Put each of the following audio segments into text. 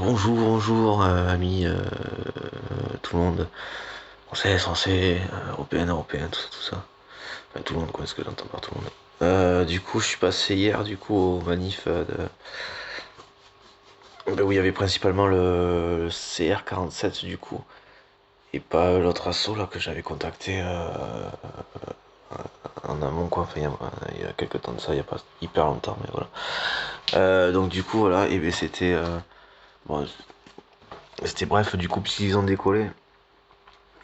Bonjour, bonjour, amis, tout le monde, français, européen, tout ça. Enfin, tout le monde, quoi, ce que j'entends par tout le monde. Du coup, je suis passé hier, du coup, au manif où il y avait principalement le CR47, du coup, et pas l'autre assaut, là, que j'avais contacté en amont, quoi. Enfin, il y a quelques temps de ça, il y a pas hyper longtemps, mais voilà. Donc, du coup, voilà, et ben, bon, c'était bref, du coup, puisqu'ils ont décollé.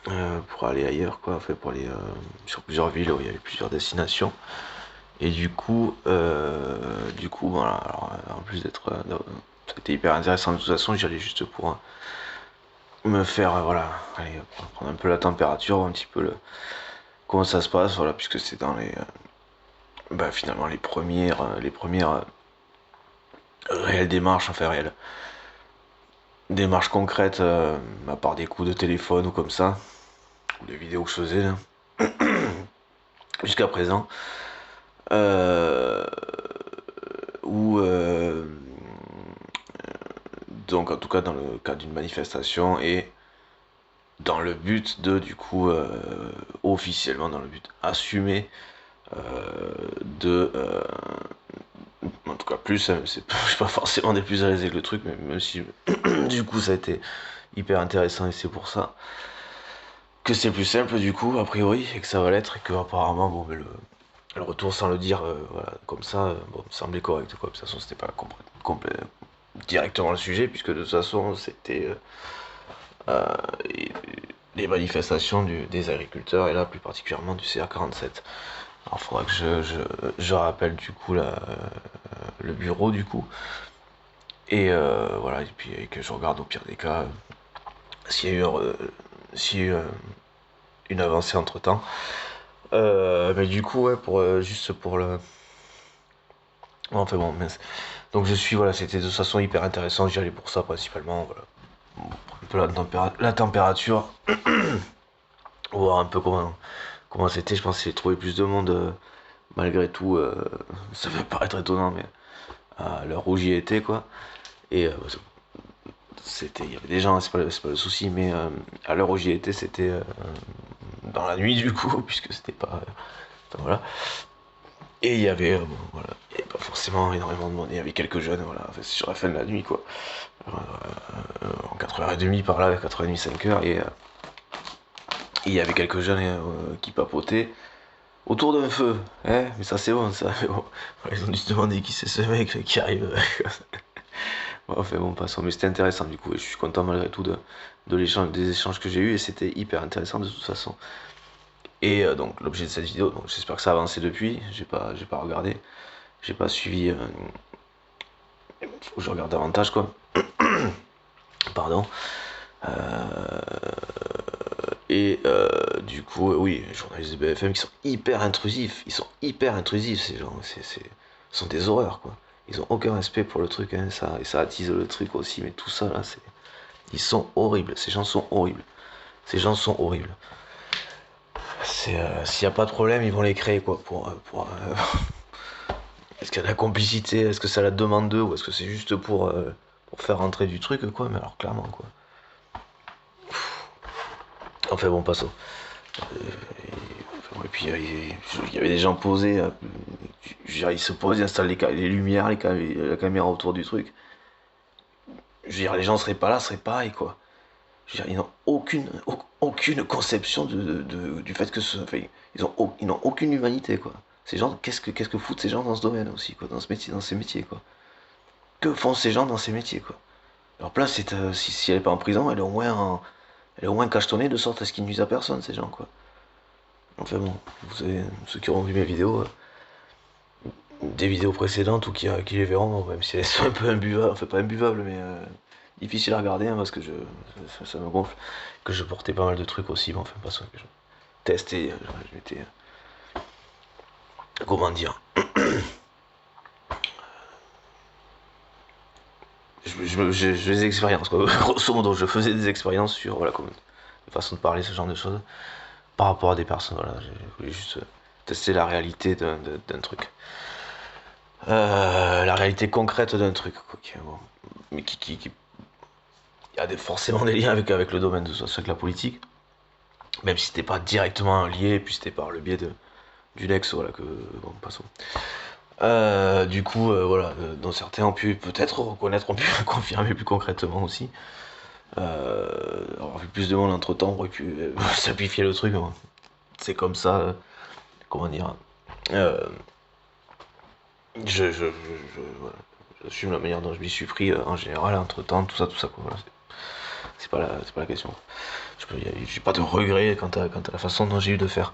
Pour aller ailleurs, quoi, enfin, pour aller sur plusieurs villes où il y avait plusieurs destinations. Et du coup, voilà, alors, en plus d'être, ça a été hyper intéressant de toute façon, j'y allais juste pour me faire, voilà, aller prendre un peu la température, voir un petit peu comment ça se passe, voilà, puisque c'est dans finalement les premières réelles démarches, enfin réelles démarches concrètes, à part des coups de téléphone ou comme ça, ou des vidéos que je faisais là, jusqu'à présent. Euh, ou donc en tout cas dans le cadre d'une manifestation et dans le but de du coup officiellement dans le but assumé de en tout cas plus je suis pas forcément des plus à l'aise avec le truc, mais même si du coup ça a été hyper intéressant et c'est pour ça que c'est plus simple du coup a priori et que ça va l'être et que apparemment bon mais le retour sans le dire voilà comme ça bon me semblait correct quoi. De toute façon c'était pas complet directement le sujet, puisque de toute façon, c'était euh, les manifestations des agriculteurs, et là plus particulièrement du CR47. Alors il faudra que je rappelle du coup le bureau du coup, et voilà, et puis et que je regarde au pire des cas s'il y a eu, s'il y a eu une avancée entre temps. Mais du coup, ouais, juste pour le. Enfin bon, mince. Donc je suis, voilà, c'était de toute façon hyper intéressant, j'y allais pour ça principalement, voilà. Un peu la température, voir un peu comment c'était. Je pense que j'ai trouvé plus de monde malgré tout. Ça peut paraître étonnant, mais à l'heure où j'y étais, quoi. Et il y avait des gens, c'est pas le souci, mais à l'heure où j'y étais, c'était dans la nuit du coup, puisque c'était pas. Enfin, voilà. Et il y avait, bon, voilà, il y avait pas forcément énormément de monde. Il y avait quelques jeunes, voilà, enfin, c'est sur la fin de la nuit, quoi. En 4h30 par là, 4h30, 5h, et il y avait quelques jeunes qui papotaient autour d'un feu, hein, mais ça c'est bon, ça. Mais bon, ils ont dû se demander qui c'est ce mec qui arrive. Bon, enfin bon, passons. Mais c'était intéressant du coup, et je suis content malgré tout des échanges que j'ai eus, et c'était hyper intéressant de toute façon. Et donc l'objet de cette vidéo, donc j'espère que ça a avancé depuis. J'ai pas regardé, j'ai pas suivi. Faut que je regarde davantage quoi. Pardon. Et du coup, oui, les journalistes de BFM qui sont hyper intrusifs. Ils sont hyper intrusifs, ces gens. Ce sont des horreurs, quoi. Ils ont aucun respect pour le truc, hein, ça, et ça attise le truc aussi, mais tout ça, là, c'est. Ils sont horribles. Ces gens sont horribles. Ces gens sont horribles. S'il n'y a pas de problème, ils vont les créer, quoi. Est-ce qu'il y a de la complicité? Est-ce que ça la demande d'eux? Ou est-ce que c'est juste pour faire rentrer du truc, quoi? Mais alors, clairement, quoi. Enfin, bon, passons. Et puis il y avait des gens posés, ils se posent, ils installent les lumières, la caméra autour du truc. Je veux dire, les gens seraient pas là, seraient pareil quoi. Je veux dire, ils n'ont aucune conception du fait que enfin, ils n'ont aucune humanité quoi. Ces gens, qu'est-ce que foutent ces gens dans ce domaine aussi quoi, dans ces métiers quoi. Que font ces gens dans ces métiers quoi. Leur place, si elle est pas en prison, elle est au moins cachetonnée de sorte à ce qu'ils ne nuisent à personne ces gens quoi. Enfin bon, vous savez, ceux qui auront vu mes vidéos, des vidéos précédentes ou qui les verront, même si elles sont un peu imbuvables, enfin pas imbuvables, mais difficiles à regarder hein, parce que ça me gonfle, que je portais pas mal de trucs aussi, mais enfin pas ça, que je testais, je m'étais, comment dire, je faisais des expériences, quoi. Grosso modo, je faisais des expériences sur, voilà, comme façon de parler, ce genre de choses, par rapport à des personnes, voilà, je voulais juste tester la réalité d'un truc. La réalité concrète d'un truc, quoi, bon, mais qui il y a forcément des liens avec le domaine de avec la politique, même si c'était pas directement lié, et puis c'était par le biais d'une ex, voilà, que, bon, passons. Du coup, voilà, dont certains ont pu peut-être reconnaître, ont pu confirmer plus concrètement aussi. Avoir vu plus de monde entre temps aurait pu simplifier le truc, hein. C'est comme ça, comment dire. Euh, voilà, j'assume la manière dont je m'y suis pris en général, entre temps, tout ça, quoi. Voilà, c'est pas la question. J'ai pas de regrets quant à la façon dont j'ai eu de faire.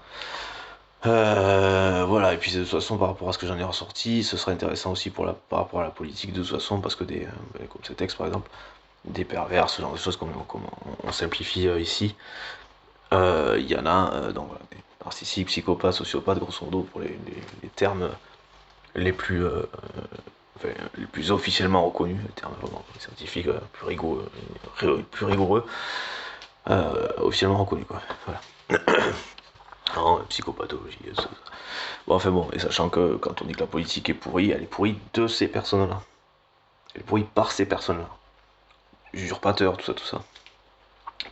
Voilà, et puis de toute façon, par rapport à ce que j'en ai ressorti, ce serait intéressant aussi par rapport à la politique, de toute façon, parce que comme ce texte par exemple, des pervers, ce genre de choses, comme on simplifie ici, il y en a, donc voilà, des narcissiques, psychopathes, sociopathes, grosso modo, pour les termes les plus, enfin, les plus officiellement reconnus, les termes vraiment scientifiques plus rigoureux, officiellement reconnus, quoi. Voilà. En psychopathologie, ça. Bon, enfin bon, et sachant que quand on dit que la politique est pourrie, elle est pourrie de ces personnes-là. Elle est pourrie par ces personnes-là. Usurpateurs, tout ça.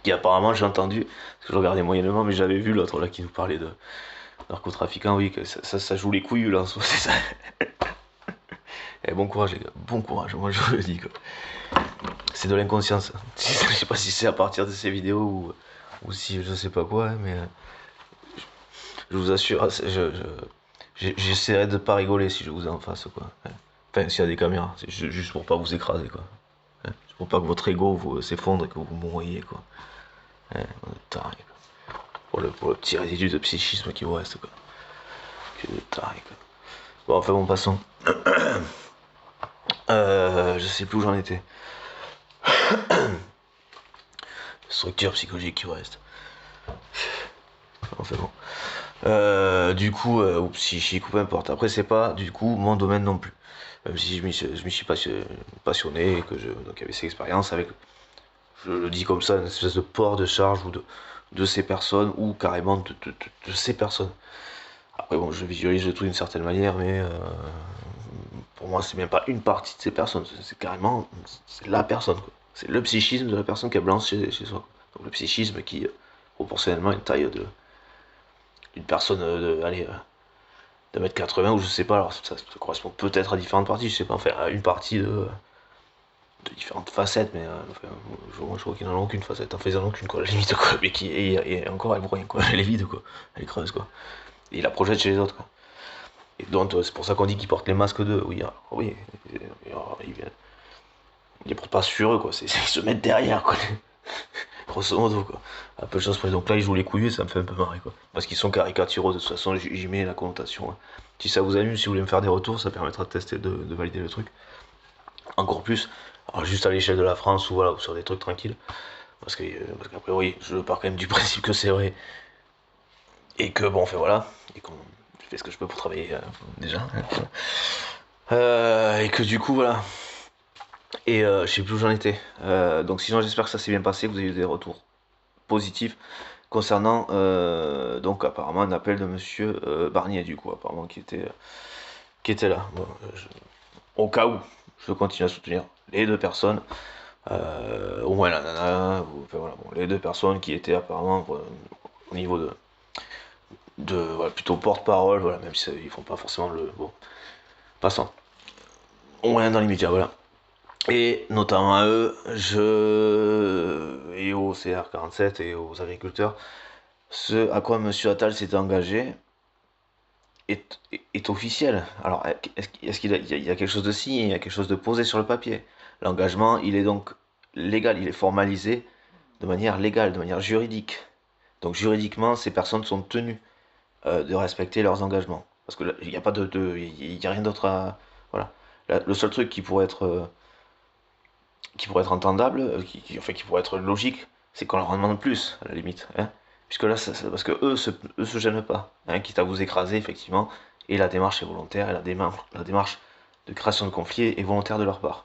Qui apparemment, j'ai entendu, parce que je regardais moyennement, mais j'avais vu l'autre là qui nous parlait de narcotrafiquants, oui, que ça joue les couilles là, c'est ça. Et bon courage les gars, bon courage, moi je vous le dis quoi. C'est de l'inconscience. Je sais pas si c'est à partir de ces vidéos ou si je sais pas quoi, hein, mais je vous assure, j'essaierai de pas rigoler si je vous ai en face quoi. Enfin, s'il y a des caméras, c'est juste pour pas vous écraser quoi. C'est pour pas que votre ego s'effondre et que vous mouriez quoi. Taré, quoi. Pour le petit résidu de psychisme qui vous reste quoi. Que de taré quoi. Bon, enfin bon, passons. Je sais plus où j'en étais. Structure psychologique qui vous reste. Enfin bon. Du coup, ou psychique ou peu importe. Après, c'est pas du coup mon domaine non plus. Même si je m'y suis passionné et que donc, il y avait ces expériences avec, je le dis comme ça, une espèce de port de charge ou de ces personnes ou carrément de ces personnes. Après, bon, je visualise le tout d'une certaine manière, mais pour moi, c'est même pas une partie de ces personnes, c'est carrément c'est la personne, quoi. C'est le psychisme de la personne qui est blanche chez soi. Donc le psychisme qui, proportionnellement, a une taille d'une personne allez, de 1m80 ou je sais pas, alors ça correspond peut-être à différentes parties, je sais pas, enfin à une partie de différentes facettes, mais enfin, je crois qu'il n'en a aucune facette, enfin ils en ont qu'une quoi, à la limite quoi, mais et encore elle vaut rien quoi, elle est vide quoi, elle est creuse quoi, et il la projette chez les autres quoi. Et donc c'est pour ça qu'on dit qu'ils portent les masques d'eux, oui, alors, oui, ils les portent pas sur eux quoi, ils se mettent derrière quoi, grosso modo quoi. Un peu de chance pour donc là ils jouent les couillus, ça me fait un peu marrer quoi, parce qu'ils sont caricaturaux de toute façon, j'y mets la connotation, hein. Si ça vous amuse, si vous voulez me faire des retours, ça permettra de tester, de valider le truc. Encore plus, alors juste à l'échelle de la France ou voilà, ou sur des trucs tranquilles. Parce qu'après oui, je pars quand même du principe que c'est vrai. Et que bon, fait voilà. Et qu'on je fais ce que je peux pour travailler déjà, hein. Et que du coup voilà. Et je sais plus où j'en étais. Donc sinon j'espère que ça s'est bien passé, que vous avez eu des retours positifs concernant donc apparemment un appel de monsieur Barnier du coup, apparemment qui était là. Bon, au cas où, je continue à soutenir les deux personnes. Au moins la nana, enfin, voilà, bon, les deux personnes qui étaient apparemment au niveau voilà, plutôt porte-parole, voilà, même si ils font pas forcément le. Bon, passant. Au moins dans les médias, voilà. Et notamment à eux, et au CR47 et aux agriculteurs, ce à quoi M. Attal s'était engagé est officiel. Alors, est-ce qu'il y a quelque chose de signé, il y a quelque chose de posé sur le papier. L'engagement, il est donc légal, il est formalisé de manière légale, de manière juridique. Donc juridiquement, ces personnes sont tenues de respecter leurs engagements. Parce que il n'y a pas il y a rien d'autre à, voilà. Le seul truc qui pourrait être entendable, enfin qui pourrait être logique, c'est qu'on leur en demande plus, à la limite, hein. Puisque là, parce que eux se gênent pas, hein, quitte à vous écraser, effectivement, et la démarche est volontaire, et la démarche de création de conflit est volontaire de leur part.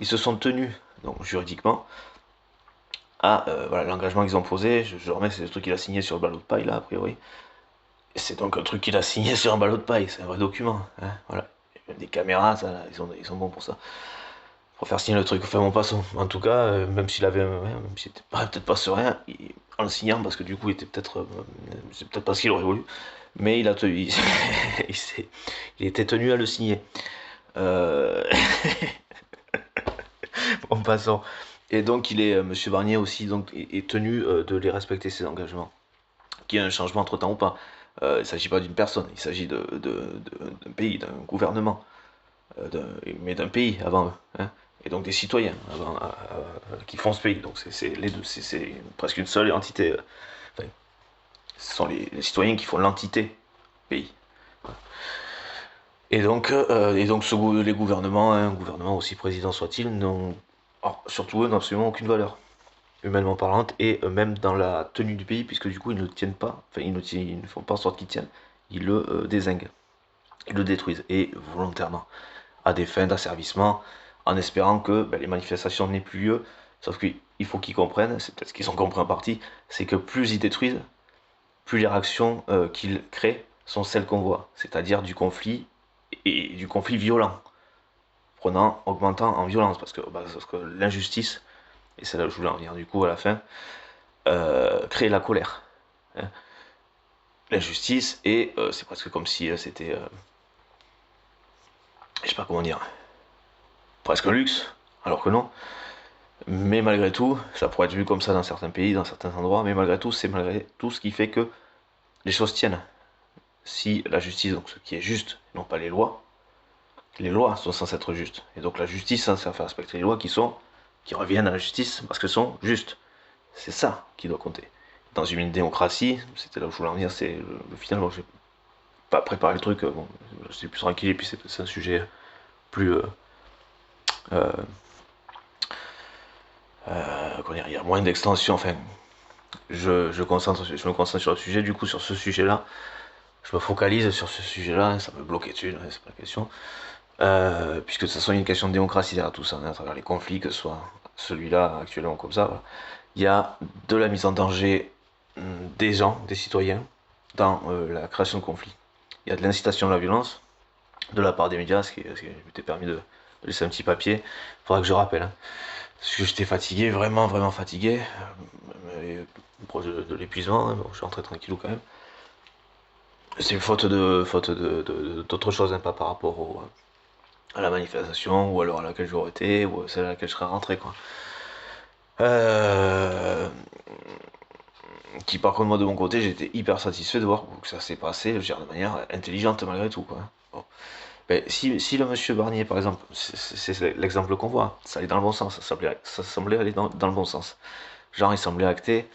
Ils se sont tenus, donc juridiquement, à voilà, l'engagement qu'ils ont posé. Je remets, c'est le truc qu'il a signé sur le ballot de paille, là, a priori. Et c'est donc un truc qu'il a signé sur un ballot de paille, c'est un vrai document, hein, voilà. Des caméras, ça, là, ils sont bons pour ça. pour faire signer le truc. Enfin, mon passant. En tout cas, même s'il avait, ouais, même s'il était peut-être pas serein, en le signant, parce que du coup, il était peut-être, c'est peut-être pas ce qu'il aurait voulu, mais il a tenu, il était tenu à le signer. Euh, en passant. Et donc, Monsieur Barnier aussi, donc, est tenu de les respecter ses engagements. Qu'il y ait un changement entre temps ou pas. Il ne s'agit pas d'une personne, il s'agit d'un pays, d'un gouvernement, mais d'un pays avant eux. Hein. Et donc des citoyens avant, qui font ce pays. Donc c'est les deux, c'est presque une seule entité. Enfin, ce sont les citoyens qui font l'entité pays. Les gouvernements, un gouvernement aussi président soit-il, surtout eux, n'ont absolument aucune valeur, humainement parlante, et même dans la tenue du pays, puisque du coup ils ne le tiennent pas, enfin ils ne font pas en sorte qu'il tienne, ils le dézinguent, ils le détruisent, et volontairement, à des fins d'asservissement, en espérant que les manifestations n'aient plus lieu, sauf qu'il faut qu'ils comprennent, c'est peut-être ce qu'ils ont compris en partie, c'est que plus ils détruisent, plus les réactions qu'ils créent sont celles qu'on voit, c'est-à-dire du conflit, et du conflit violent, augmentant en violence, parce que l'injustice, et c'est là où je voulais en venir du coup à la fin, crée la colère. Hein. L'injustice, et c'est presque comme si c'était, je sais pas comment dire, presque un luxe, alors que non. Mais malgré tout, ça pourrait être vu comme ça dans certains pays, dans certains endroits, mais malgré tout, c'est malgré tout ce qui fait que les choses tiennent. Si la justice, donc ce qui est juste, non pas les lois sont censées être justes. Et donc la justice, ça fait respecter les lois qui reviennent à la justice parce qu'elles sont justes. C'est ça qui doit compter. Dans une démocratie, c'était là où je voulais en venir, c'est le final, bon, j'ai pas préparé le truc, bon, je suis plus tranquille, et puis c'est un sujet plus... euh, comment dire, il y a moins d'extension, enfin, je me concentre sur le sujet, du coup, sur ce sujet-là, je me focalise sur ce sujet-là, hein, ça me bloque dessus, hein, c'est pas la question. Puisque de toute façon, il y a une question de démocratie derrière tout ça, hein, à travers les conflits, que ce soit celui-là actuellement comme ça, voilà. Il y a de la mise en danger des gens, des citoyens, dans la création de conflits. Il y a de l'incitation à la violence de la part des médias, ce qui m'était permis de laisser un petit papier. Il faudra que je rappelle, hein, parce que j'étais fatigué, vraiment, vraiment fatigué, proche de l'épuisement, hein, bon, je suis rentré tranquillou quand même. C'est d'autres choses, hein, pas par rapport à la manifestation, ou alors à laquelle j'aurais été, ou à celle à laquelle je serais rentré, quoi. Euh, qui par contre moi de mon côté j'étais hyper satisfait de voir que ça s'est passé, je veux dire, de manière intelligente malgré tout, quoi. Bon. Ben, si le monsieur Barnier par exemple, c'est l'exemple qu'on voit, ça allait dans le bon sens, ça semblait aller dans le bon sens. Genre il semblait acter,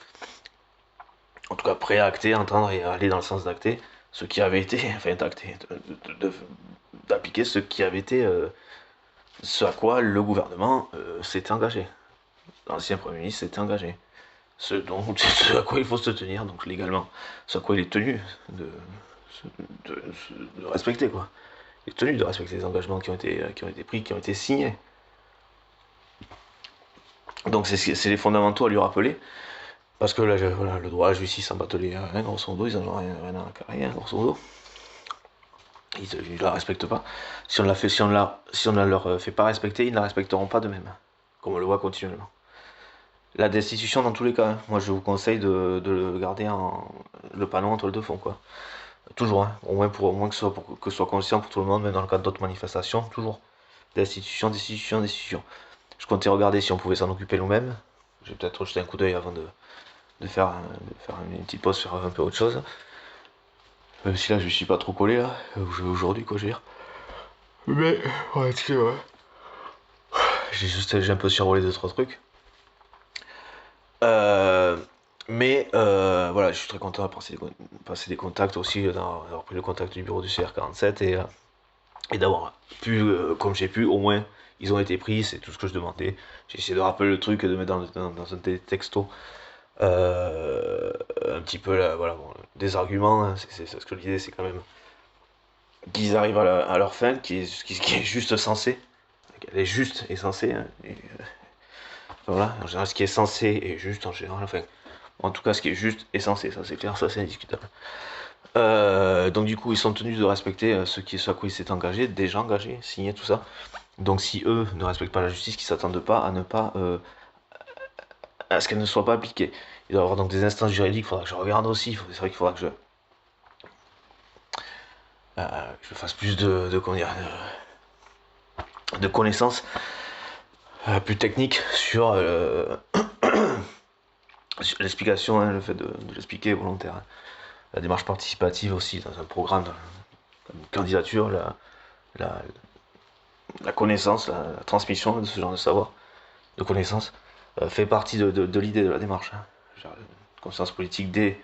en tout cas prêt à acter, entendre et aller dans le sens d'acter ce qui avait été, enfin d'acter, d'appliquer ce qui avait été, ce à quoi le gouvernement s'était engagé. L'ancien Premier ministre s'était engagé. Ce à quoi il faut se tenir, donc légalement. Ce à quoi il est tenu de, de respecter, quoi. Il est tenu de respecter les engagements qui ont été pris, qui ont été signés. Donc c'est les fondamentaux à lui rappeler, parce que là, voilà, le droit, la justice en battent les rien, grosso modo, ils en ont rien à carrer, hein, grosso modo. Ils ne la respectent pas. Si on ne leur fait pas respecter, ils ne la respecteront pas d'eux-mêmes, comme on le voit continuellement. La destitution dans tous les cas, hein. Moi je vous conseille de le garder le panneau entre les deux fonds, quoi. Toujours, hein. Au moins que ce soit conscient pour tout le monde, même dans le cadre d'autres manifestations, toujours. Destitution, destitution, destitution. Je comptais regarder si on pouvait s'en occuper nous-mêmes. Je vais peut-être jeter un coup d'œil avant de faire une petite pause, faire un peu autre chose. Même si là je suis pas trop collé là, aujourd'hui quoi je veux dire. Mais, ouais, excusez-moi. J'ai un peu survolé 2-3 trucs. Euh, voilà, je suis très content de passer des contacts aussi, d'avoir pris le contact du bureau du CR47 et d'avoir pu, comme j'ai pu, au moins, ils ont été pris, c'est tout ce que je demandais. J'ai essayé de rappeler le truc et de mettre dans un texto un petit peu là, voilà, bon, des arguments, hein, c'est ce que l'idée c'est quand même qu'ils arrivent à leur fin, qui est juste censé, elle est juste et censée, hein, voilà, en général ce qui est censé est juste en général, enfin, en tout cas ce qui est juste est censé, ça c'est clair, ça c'est indiscutable. Donc du coup ils sont tenus de respecter ce à quoi ils s'étaient engagés, déjà engagés, signé tout ça. Donc si eux ne respectent pas la justice, qu'ils s'attendent pas à ne pas à ce qu'elle ne soit pas appliquée. Il doit y avoir donc des instances juridiques, il faudra que je regarde aussi, c'est vrai qu'il faudra que je fasse plus comment dire, de connaissances plus techniques sur, sur l'explication, hein, le fait de l'expliquer volontaire. Hein. La démarche participative aussi dans un programme, dans une candidature, la, la connaissance, la transmission de ce genre de savoir, de connaissances, fait partie de l'idée de la démarche. Hein. Genre, conscience politique des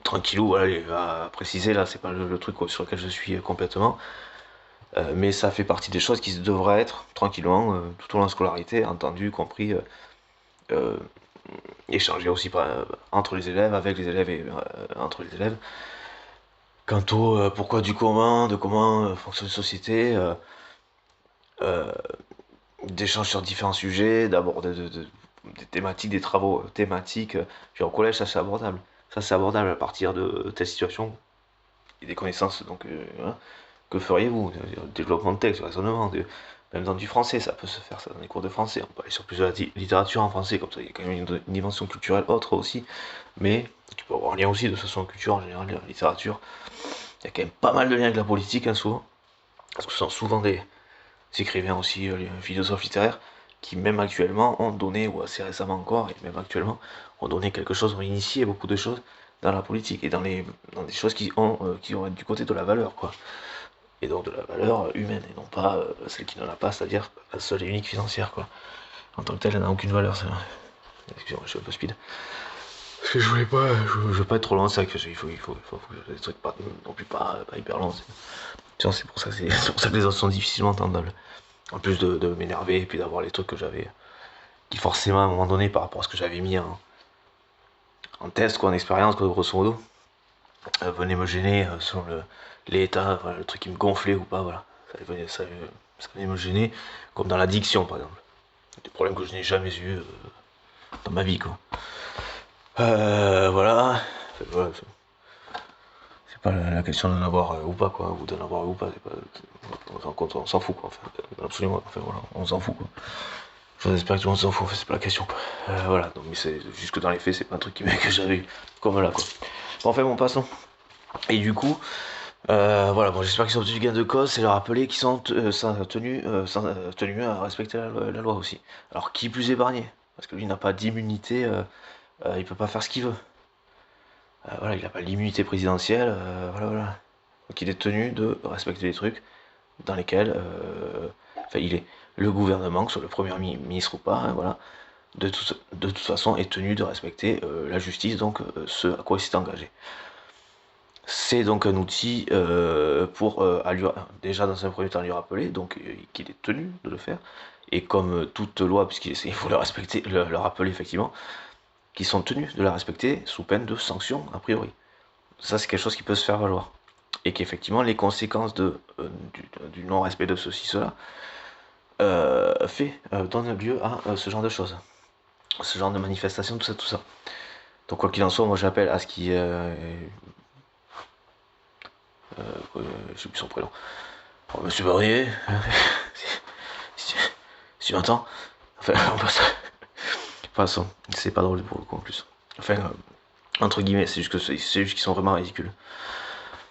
tranquillou, voilà, il va préciser là, c'est pas le truc sur lequel je suis complètement, mais ça fait partie des choses qui devraient être tranquillement tout au long de la scolarité, entendu, compris, euh, échangé aussi entre les élèves, avec les élèves et entre les élèves. Quant au pourquoi du comment, de comment fonctionne une société, d'échanges sur différents sujets, d'aborder des thématiques, des travaux thématiques. Puis au collège, ça c'est abordable. Ça c'est abordable à partir de telle situation et des connaissances. Donc, voilà. Que feriez-vous? Développement de texte, raisonnement, même dans du français, ça peut se faire, ça, dans les cours de français. On peut aller sur plus de la littérature en français, comme ça, il y a quand même une dimension culturelle autre aussi. Mais tu peux avoir un lien aussi de toute façon en culture en général, la littérature. Il y a quand même pas mal de liens avec la politique, hein, souvent. Parce que ce sont souvent des écrivains aussi, philosophes littéraires, qui même actuellement ont donné, ou assez récemment encore, et même actuellement, ont donné quelque chose, ont initié beaucoup de choses dans la politique et dans des choses qui vont être du côté de la valeur, quoi. Et donc de la valeur humaine, et non pas celle qui n'en a pas, c'est-à-dire la seule et unique financière, quoi. En tant que telle, elle n'a aucune valeur, ça. Excusez-moi, je suis un peu speed. Parce que je voulais pas, je veux pas être trop loin, c'est vrai que il faut que des trucs pas, non plus pas hyper longs. C'est pour ça que les autres sont difficilement entendables. En plus de m'énerver et puis d'avoir les trucs que j'avais, qui forcément à un moment donné par rapport à ce que j'avais mis en test, quoi, en expérience, quoi, grosso modo, venait me gêner selon l'état, voilà, le truc qui me gonflait ou pas, voilà. Ça venait me gêner, comme dans l'addiction par exemple. Des problèmes que je n'ai jamais eu dans ma vie, quoi. Voilà. Voilà, c'est pas la question d'en avoir ou pas, quoi, ou d'en avoir ou pas, c'est pas, on s'en fout, quoi, enfin, absolument, enfin, voilà, on s'en fout, quoi. J'espère que tout le monde s'en fout, c'est pas la question, quoi. Voilà, donc, mais c'est juste que dans les faits, c'est pas un truc que j'avais eu, comme là, quoi. Bon, enfin, bon, passons. Et du coup, voilà, bon, j'espère qu'ils ont obtenu gain de cause, c'est leur rappeler qu'ils sont tenus à respecter la loi aussi. Alors, qui plus épargné? Parce que lui n'a pas d'immunité, il peut pas faire ce qu'il veut. Voilà, il n'a pas l'immunité présidentielle, voilà, voilà. Donc il est tenu de respecter les trucs dans lesquels, enfin, il est le gouvernement, que ce soit le premier ministre ou pas, hein, voilà, de toute façon est tenu de respecter la justice, donc ce à quoi il s'est engagé. C'est donc un outil pour déjà dans un premier temps lui rappeler donc qu'il est tenu de le faire, et comme toute loi, puisqu'il faut le respecter, le rappeler effectivement, qu'ils sont tenus de la respecter sous peine de sanction a priori. Ça c'est quelque chose qui peut se faire valoir. Et qu'effectivement les conséquences du non-respect de ceci, cela, donne lieu à ce genre de choses. Ce genre de manifestation, tout ça, tout ça. Donc quoi qu'il en soit, moi j'appelle à ce qui... je sais plus son prénom. Oh, Monsieur Barrier, si tu m'entends, enfin, on passe. Passons, c'est pas drôle pour le coup en plus. Enfin, entre guillemets, c'est juste qu'ils sont vraiment ridicules.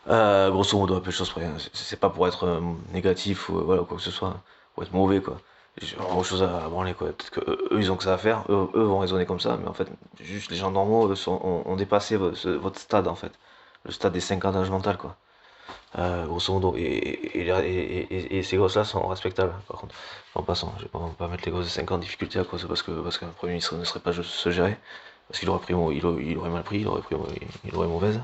Grosso modo, à peu de choses près. Hein. C'est pas pour être négatif ou voilà, quoi que ce soit, pour être mauvais, quoi. J'ai vraiment autre chose à branler, quoi. Peut-être que eux, ils ont que ça à faire, eux vont raisonner comme ça, mais en fait, juste les gens normaux ont dépassé votre stade, en fait. Le stade des 5 ans d'âge mental, quoi. Grosso modo. Et ces gosses-là sont respectables, par contre. En passant, je vais pas mettre les gosses de 5 ans en difficulté à cause parce qu'un Premier ministre ne serait pas juste se gérer. Parce qu'il aurait pris, il aurait mal pris, il aurait mauvaise.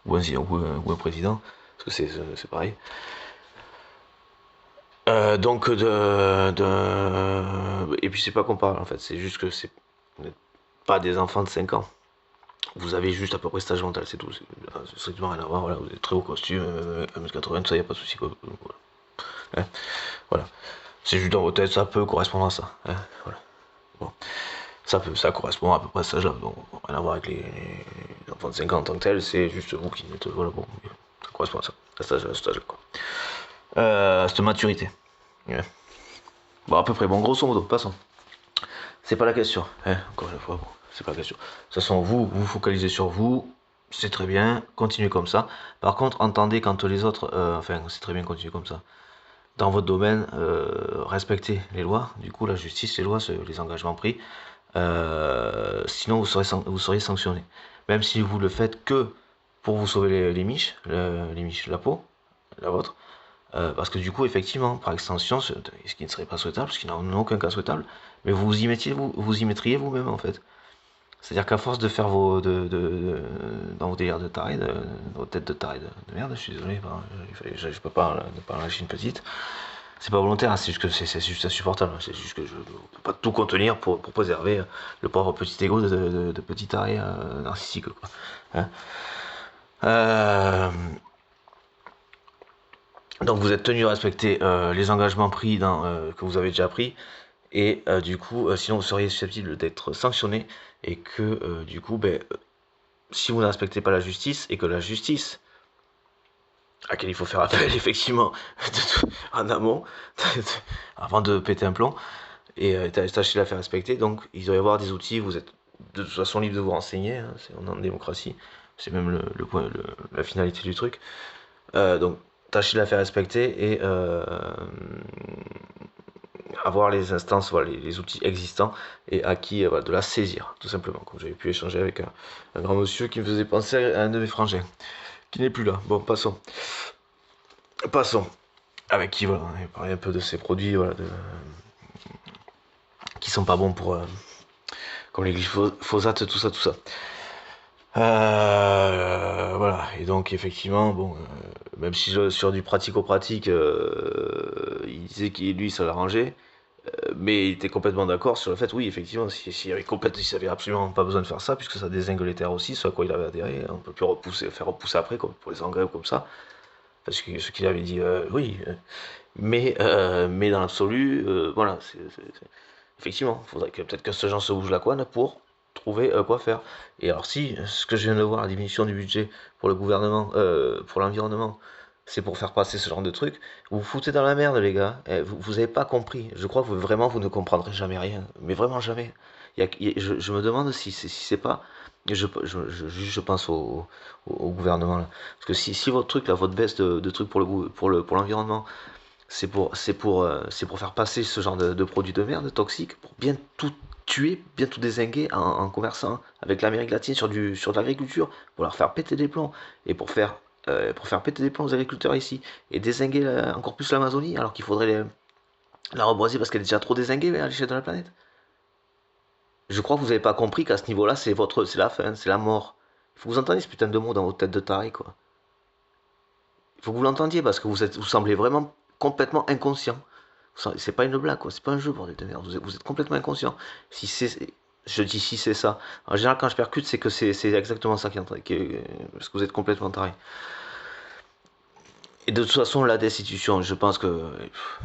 Ou un président. Parce que c'est pareil. Donc, et puis c'est pas qu'on parle en fait, c'est juste que vous n'êtes pas des enfants de 5 ans. Vous avez juste à peu près cet âge mental, c'est tout. C'est strictement rien à voir, voilà, vous êtes très haut costume, 1m80, tout ça, y a pas de souci, quoi. Voilà. Hein, voilà. C'est juste dans vos têtes, ça peut correspondre à ça. Hein, voilà. Bon. Ça correspond à peu près à cet âge-là. Bon, rien à voir avec les enfants de 5 ans en tant que tel, c'est juste vous qui êtes. Voilà, bon, ça correspond à ça, à cet âge-là, quoi. Cette maturité. Ouais. Bon, à peu près, bon, grosso modo, passons. C'est pas la question, hein, encore une fois, bon, c'est pas la question. De toute façon, vous focalisez sur vous, c'est très bien, continuez comme ça. Par contre, entendez quand les autres, enfin, c'est très bien, continuez comme ça. Dans votre domaine, respectez les lois, du coup, la justice, les lois, les engagements pris. Sinon, vous seriez sanctionné. Même si vous le faites que pour vous sauver les miches, les miches, la peau, la vôtre. Parce que du coup, effectivement, par extension, ce qui ne serait pas souhaitable, ce qui n'a en aucun cas souhaitable, mais vous y mettriez vous-même en fait. C'est-à-dire qu'à force de faire dans vos délires de taré, vos têtes de taré de merde, je suis désolé, je peux pas ne pas en lâcher une petite. C'est pas volontaire, hein, c'est juste que c'est juste insupportable. C'est juste que je ne peux pas tout contenir pour préserver le pauvre petit ego de petit taré narcissique. Quoi. Hein. Euh, donc vous êtes tenu à respecter les engagements pris que vous avez déjà pris. Et du coup, sinon vous seriez susceptible d'être sanctionné. Et que du coup, si vous ne respectez pas la justice, et que la justice, à laquelle il faut faire appel effectivement en amont, avant de péter un plomb, et tâchez de la faire respecter. Donc il doit y avoir des outils, vous êtes de toute façon libre de vous renseigner, hein, on est en démocratie, c'est même la finalité du truc. Donc tâchez de la faire respecter et avoir les instances, voilà, les outils existants et acquis voilà, de la saisir, tout simplement. Comme j'avais pu échanger avec un grand monsieur qui me faisait penser à un de mes frangins, qui n'est plus là. Bon, passons. Passons. Avec qui, voilà, on a parlé un peu de ces produits, voilà, qui sont pas bons pour, comme les glyphosates, tout ça, tout ça. Voilà, et donc effectivement, bon, même si sur du pratico-pratique, il disait qu'il lui ça l'arrangeait, mais il était complètement d'accord sur le fait, oui, effectivement, s'il avait absolument pas besoin de faire ça, puisque ça dézingue les terres aussi, ce à quoi il avait adhéré, on peut plus faire repousser après, comme pour les engrais ou comme ça, parce que ce qu'il avait dit, oui, mais dans l'absolu, voilà, effectivement, il faudrait que peut-être que ce genre se bouge la couenne pour trouver quoi faire. Et alors si, ce que je viens de voir, la diminution du budget pour le gouvernement, pour l'environnement, c'est pour faire passer ce genre de truc, vous vous foutez dans la merde les gars, vous avez pas compris, je crois que vraiment vous ne comprendrez jamais rien, mais vraiment jamais. Je me demande si c'est pas, je pense au gouvernement là, parce que si votre truc là, votre baisse de trucs pour l'environnement, c'est pour faire passer ce genre de produits de merde toxiques, pour bien tout tuer, bien tout dézinguer en conversant avec l'Amérique latine sur de l'agriculture, pour leur faire péter des plombs, et pour faire péter des plombs aux agriculteurs ici, et dézinguer encore plus l'Amazonie, alors qu'il faudrait la reboiser parce qu'elle est déjà trop dézinguée à l'échelle de la planète. Je crois que vous n'avez pas compris qu'à ce niveau-là, c'est la fin, c'est la mort. Il faut que vous entendiez ce putain de mot dans votre tête de taré, quoi. Il faut que vous l'entendiez parce que vous semblez vraiment complètement inconscient. C'est pas une blague, quoi. C'est pas un jeu, bordel de merde. Vous êtes complètement inconscient. Si c'est, je dis si c'est ça. En général, quand je percute, c'est que c'est exactement ça qui est en train, parce que vous êtes complètement taré. Et de toute façon, la destitution, je pense que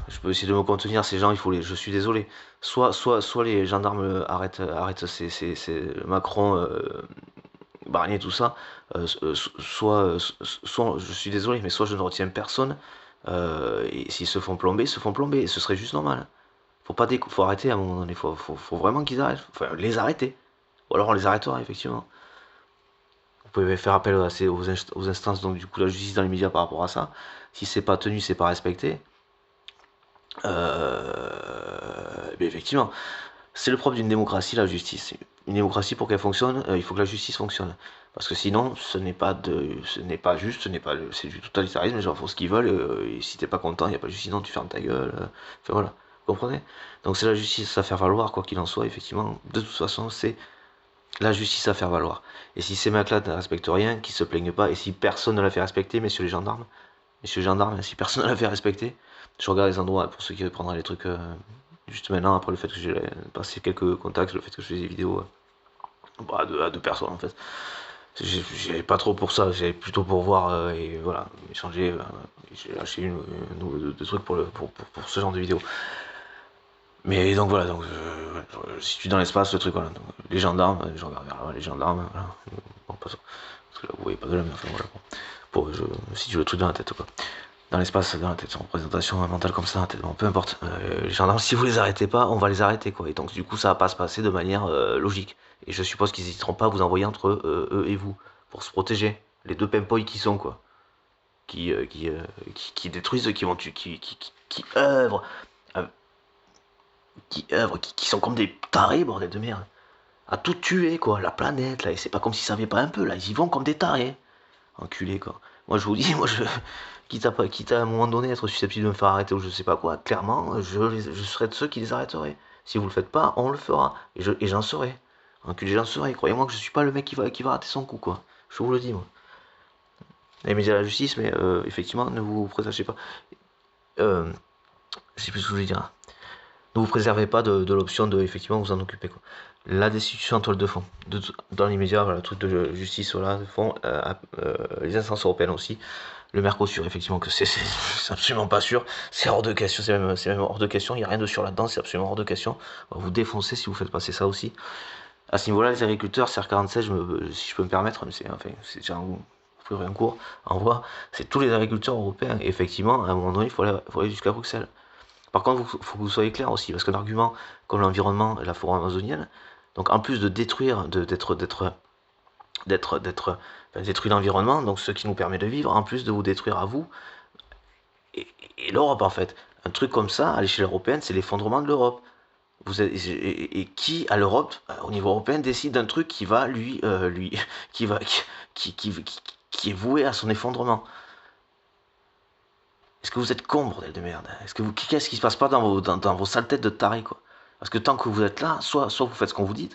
je peux essayer de me contenir. Ces gens, je suis désolé. Soit les gendarmes arrêtent Macron, Barnier, tout ça. Soit, je suis désolé, mais soit je ne retiens personne. Et s'ils se font plomber, ils se font plomber. Et ce serait juste normal. Faut arrêter à un moment donné. Faut vraiment qu'ils arrêtent. Enfin, les arrêter. Ou alors on les arrêtera, effectivement. Vous pouvez faire appel aux instances, donc du coup, la justice dans les médias par rapport à ça. Si c'est pas tenu, c'est pas respecté. Effectivement, c'est le propre d'une démocratie, la justice. Une démocratie, pour qu'elle fonctionne, il faut que la justice fonctionne. Parce que sinon, ce n'est pas juste, c'est du totalitarisme, les gens font ce qu'ils veulent, et si t'es pas content, il n'y a pas de justice, sinon tu fermes ta gueule. Enfin voilà, vous comprenez? Donc c'est la justice à faire valoir, quoi qu'il en soit, effectivement. De toute façon, c'est la justice à faire valoir. Et si ces mecs-là ne respectent rien, qu'ils se plaignent pas, et si personne ne la fait respecter, messieurs les gendarmes, si personne ne la fait respecter, je regarde les endroits pour ceux qui prendraient les trucs juste maintenant, après le fait que j'ai passé quelques contacts, le fait que je faisais des vidéos à deux personnes en fait. J'avais pas trop pour ça, j'avais plutôt pour voir et voilà, échanger. J'ai acheté deux trucs pour ce genre de vidéo. Mais donc voilà, donc je situe dans l'espace le truc, voilà. Donc, les gendarmes, je regarde vers là, les gendarmes, voilà. Bon, pas ça. Parce que là, vous voyez pas de là, mais enfin voilà. Bon, je situe le truc dans la tête, quoi. dans l'espace, dans la tête, en représentation mentale comme ça, dans la tête, bon, peu importe. Les gendarmes, si vous les arrêtez pas, on va les arrêter, quoi. Et donc, du coup, ça va pas se passer de manière logique. Et je suppose qu'ils n'hésiteront pas à vous envoyer entre eux et vous, pour se protéger. Les deux pimpoils qui sont, quoi. Qui détruisent, qui vont qui œuvrent, euh, qui sont comme des tarés, bordel de merde. À tout tuer, quoi. La planète, là. Et c'est pas comme s'ils savaient pas un peu, là. Ils y vont comme des tarés. Enculé, quoi. Moi, je vous dis, moi, quitte à un moment donné être susceptible de me faire arrêter ou je sais pas quoi, clairement, je serai de ceux qui les arrêteraient. Si vous le faites pas, on le fera. Et j'en serai. Enculé, j'en serai. Croyez-moi que je suis pas le mec qui va rater son coup, quoi. Je vous le dis, moi. Les médias de la justice, mais effectivement, ne vous présagez pas. Euh, je sais plus ce que je voulais dire. Ne vous préservez pas de l'option de effectivement vous en occuper, quoi. La destitution en toile de fond. Dans l'immédiat, voilà, le truc de justice, voilà, de fond, les instances européennes aussi. Le Mercosur, effectivement, que c'est absolument pas sûr. C'est hors de question, c'est même hors de question. Il n'y a rien de sûr là-dedans, c'est absolument hors de question. On va vous défoncer si vous faites passer ça aussi. À ce niveau-là, les agriculteurs, CR47, si je peux me permettre, mais c'est déjà un cours en voie, c'est tous les agriculteurs européens. Et effectivement, à un moment donné, il faut aller jusqu'à Bruxelles. Par contre, il faut que vous soyez clair aussi, parce qu'un argument comme l'environnement et la forêt amazonienne, donc en plus de détruire, détruire l'environnement, donc ce qui nous permet de vivre, en plus de vous détruire à vous, et, et l'Europe en fait. Un truc comme ça, à l'échelle européenne, c'est l'effondrement de l'Europe. Et qui, à l'Europe, au niveau européen, décide d'un truc qui va qui va, qui est voué à son effondrement. Est-ce que vous êtes con, bordel de merde? Qu'est-ce qui se passe pas dans vos sales têtes de tarés, quoi? Parce que tant que vous êtes là, soit vous faites ce qu'on vous dit,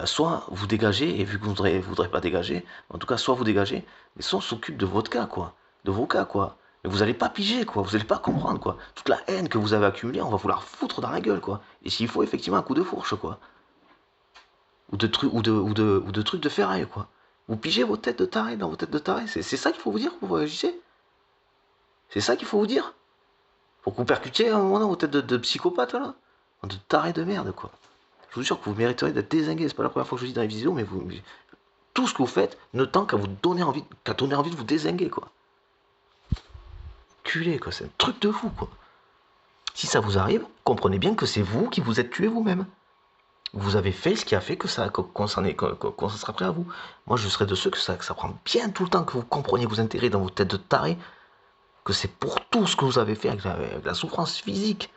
soit vous dégagez, et vu que vous voudrez pas dégager, en tout cas, soit vous dégagez, mais soit on s'occupe de votre cas, quoi. De vos cas, quoi. Mais vous allez pas piger, quoi. Vous allez pas comprendre, quoi. Toute la haine que vous avez accumulée, on va vous la foutre dans la gueule, quoi. Et s'il faut, effectivement, un coup de fourche, quoi. Ou de trucs de ferraille, quoi. Vous pigez vos têtes de tarés dans vos têtes de tarés. C'est ça qu'il faut vous dire pour vous réagissez. C'est ça qu'il faut vous dire. Pour que vous percutiez à un moment dans vos têtes de psychopathes, là. De tarés de merde, quoi. Je vous jure que vous mériteriez d'être dézingué. C'est pas la première fois que je le dis dans les vidéos, mais tout ce que vous faites ne tend qu'à vous donner envie, de vous dézinguer, quoi. Culé, quoi. C'est un truc de fou, quoi. Si ça vous arrive, comprenez bien que c'est vous qui vous êtes tué vous-même. Vous avez fait ce qui a fait qu'on s'en sera pris à vous. Moi, je serais de ceux que ça prend bien tout le temps que vous compreniez, vous intégrez dans vos têtes de tarés, que c'est pour tout ce que vous avez fait avec la souffrance physique,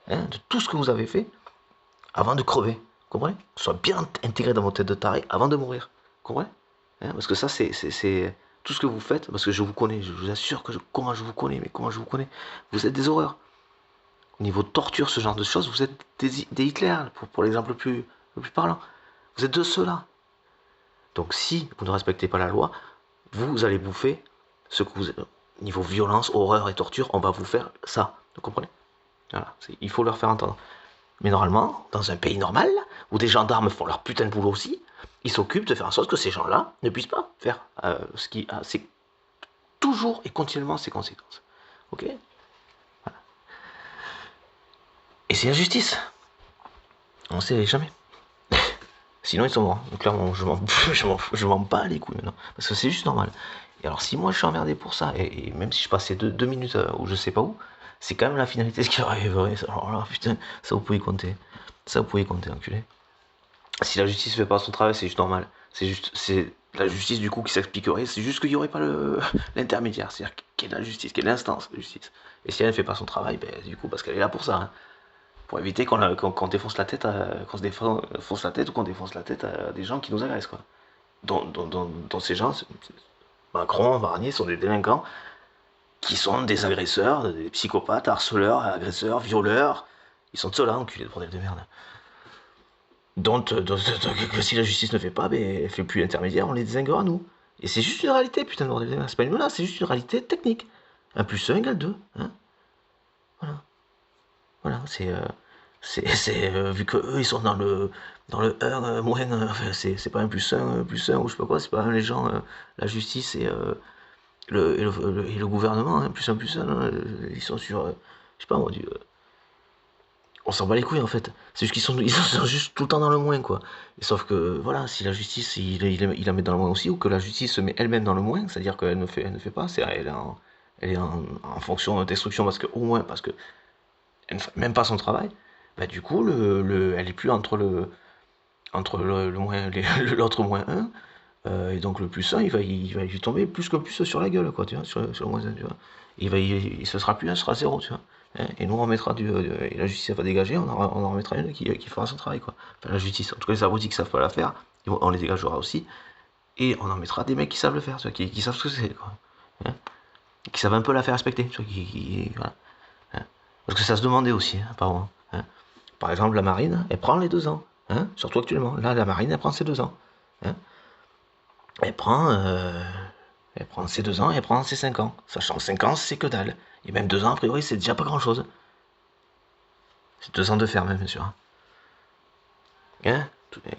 hein, de tout ce que vous avez fait, avant de crever. Vous comprenez? Soit bien intégré dans vos têtes de tarés avant de mourir. Vous comprenez? Hein, parce que ça, c'est tout ce que vous faites, parce que je vous connais, je vous assure que comment je vous connais, mais comment je vous connais. Vous êtes des horreurs. Au niveau de torture, ce genre de choses, vous êtes des Hitler, pour l'exemple le plus parlant. Vous êtes de ceux-là. Donc si vous ne respectez pas la loi, vous allez bouffer ce que vous... Niveau violence, horreur et torture, on va vous faire ça. Vous comprenez? Voilà, il faut leur faire entendre. Mais normalement, dans un pays normal, où des gendarmes font leur putain de boulot aussi, ils s'occupent de faire en sorte que ces gens-là ne puissent pas faire ce qui a toujours et continuellement ses conséquences. Ok? Voilà. Et c'est la justice. On sait jamais. Sinon ils sont morts. Donc clairement, je m'en bats les couilles maintenant. Parce que c'est juste normal. Et alors si moi je suis emmerdé pour ça, et même si je passais deux minutes où je sais pas où, c'est quand même la finalité ce qui arriverait. Alors là, putain, ça vous pouvez compter. Ça vous pouvez compter, enculé. Si la justice fait pas son travail, c'est juste normal. C'est la justice du coup qui s'expliquerait. C'est juste qu'il n'y aurait pas l'intermédiaire. C'est-à-dire qu'il y ait la justice, qu'il y ait l'instance de justice. Et si elle ne fait pas son travail, ben, du coup, parce qu'elle est là pour ça. Hein. Pour éviter qu'on défonce la tête, qu'on se défonce la tête ou qu'on défonce la tête à des gens qui nous agressent, quoi. Dont ces gens, Macron, Barnier, sont des délinquants qui sont des agresseurs, des psychopathes, harceleurs, agresseurs, violeurs. Ils sont de ceux-là, enculés de bordel de merde. Donc, si la justice ne fait pas, ben, elle fait plus l'intermédiaire, on les désinguera, nous. Et c'est juste une réalité, putain de bordel de merde. C'est pas une menace, c'est juste une réalité technique. 1 + 1 = 2. Hein, voilà. Voilà, vu que eux ils sont dans le 1 moins, enfin, c'est pas un plus 1 ou je sais pas quoi, c'est pas les gens, la justice et le gouvernement, hein, plus 1 plus 1, hein, ils sont sur, je sais pas moi, on s'en bat les couilles en fait. C'est juste ils sont juste tout le temps dans le moins, quoi. Et sauf que voilà, si la justice il la met dans le moins aussi, ou que la justice se met elle-même dans le moins, c'est-à-dire qu'elle ne fait pas, elle est elle est en fonction de destruction, parce que, au moins, parce que elle ne fait même pas son travail, bah du coup, elle est plus entre le moins, l'autre moins un. Et donc le plus 1, il va lui tomber plus que plus sur la gueule, quoi, tu vois, sur le moins 1, tu vois. Ce sera plus 1, ce sera 0, tu vois. Hein, et nous, on remettra et la justice, elle va dégager, on en remettra une qui fera son travail, quoi. Enfin, la justice, en tout cas, les abrutis qui savent pas la faire, on les dégagera aussi. Et on en mettra des mecs qui savent le faire, tu vois, qui savent ce que c'est, quoi. Hein, qui savent un peu la faire respecter, tu vois, voilà. Hein. Parce que ça se demandait aussi, hein, apparemment. Hein. Par exemple, la marine, elle prend les 2 ans. Hein, surtout actuellement. Là, la marine, elle prend ses 2 ans. Hein. Elle prend, euh, Elle prend ses 2 ans et elle prend ses 5 ans. Sachant que 5 ans, c'est que dalle. Et même 2 ans, a priori, c'est déjà pas grand chose. C'est 2 ans de ferme, bien sûr. Hein,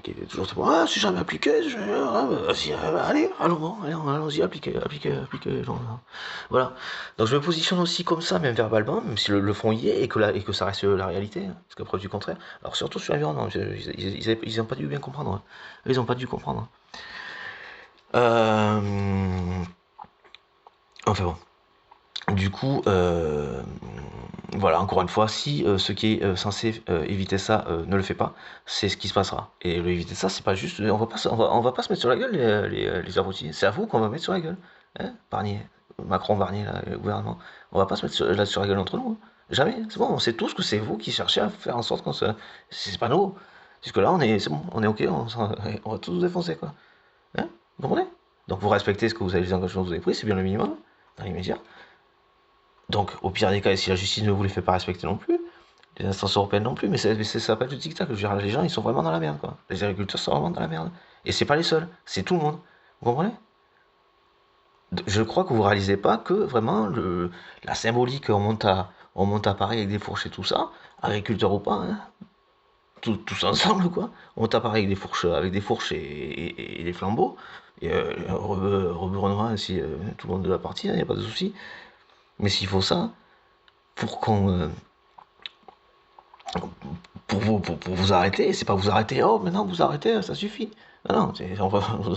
qui est toujours ah, c'est jamais appliqué, vas-y, allez, allons-y, appliquez. Voilà. Donc je me positionne aussi comme ça, même verbalement, même si le fond y est et que ça reste la réalité, hein, parce que preuve du contraire. Alors surtout sur l'environnement, ils n'ont pas dû bien comprendre. Hein. Ils n'ont pas dû comprendre. Enfin bon. Du coup, voilà, encore une fois, si ce qui est censé éviter ça ne le fait pas, c'est ce qui se passera. Et le éviter ça, c'est pas juste, on va pas se mettre sur la gueule les abrutis. C'est à vous qu'on va mettre sur la gueule, hein, Barnier, Macron, Barnier, là, le gouvernement. On va pas se mettre sur la gueule entre nous. Hein. Jamais. C'est bon, on sait tous que c'est vous qui cherchez à faire en sorte qu'on se, c'est pas nous. Puisque là, c'est bon, on est ok, on va tous vous défoncer quoi. Hein, vous comprenez? Donc vous respectez ce que vous avez, les engagements que vous avez pris, c'est bien le minimum dans les médias. Donc, au pire des cas, et si la justice ne vous les fait pas respecter non plus, les instances européennes non plus, mais ça s'appelle du tic-tac. Les gens, ils sont vraiment dans la merde, quoi. Les agriculteurs sont vraiment dans la merde. Et c'est pas les seuls, c'est tout le monde. Vous comprenez? Je crois que vous réalisez pas que vraiment la symbolique, on monte à Paris avec des fourches et tout ça, agriculteurs ou pas, hein, tous ensemble, quoi. On monte à Paris avec des fourches et des flambeaux. Et Rebeu Renoir, si tout le monde de la partie, il n'y a pas de souci. Mais s'il faut ça, pour qu'on pour vous arrêter, c'est pas vous arrêter, oh maintenant vous arrêtez, ça suffit. Non, non,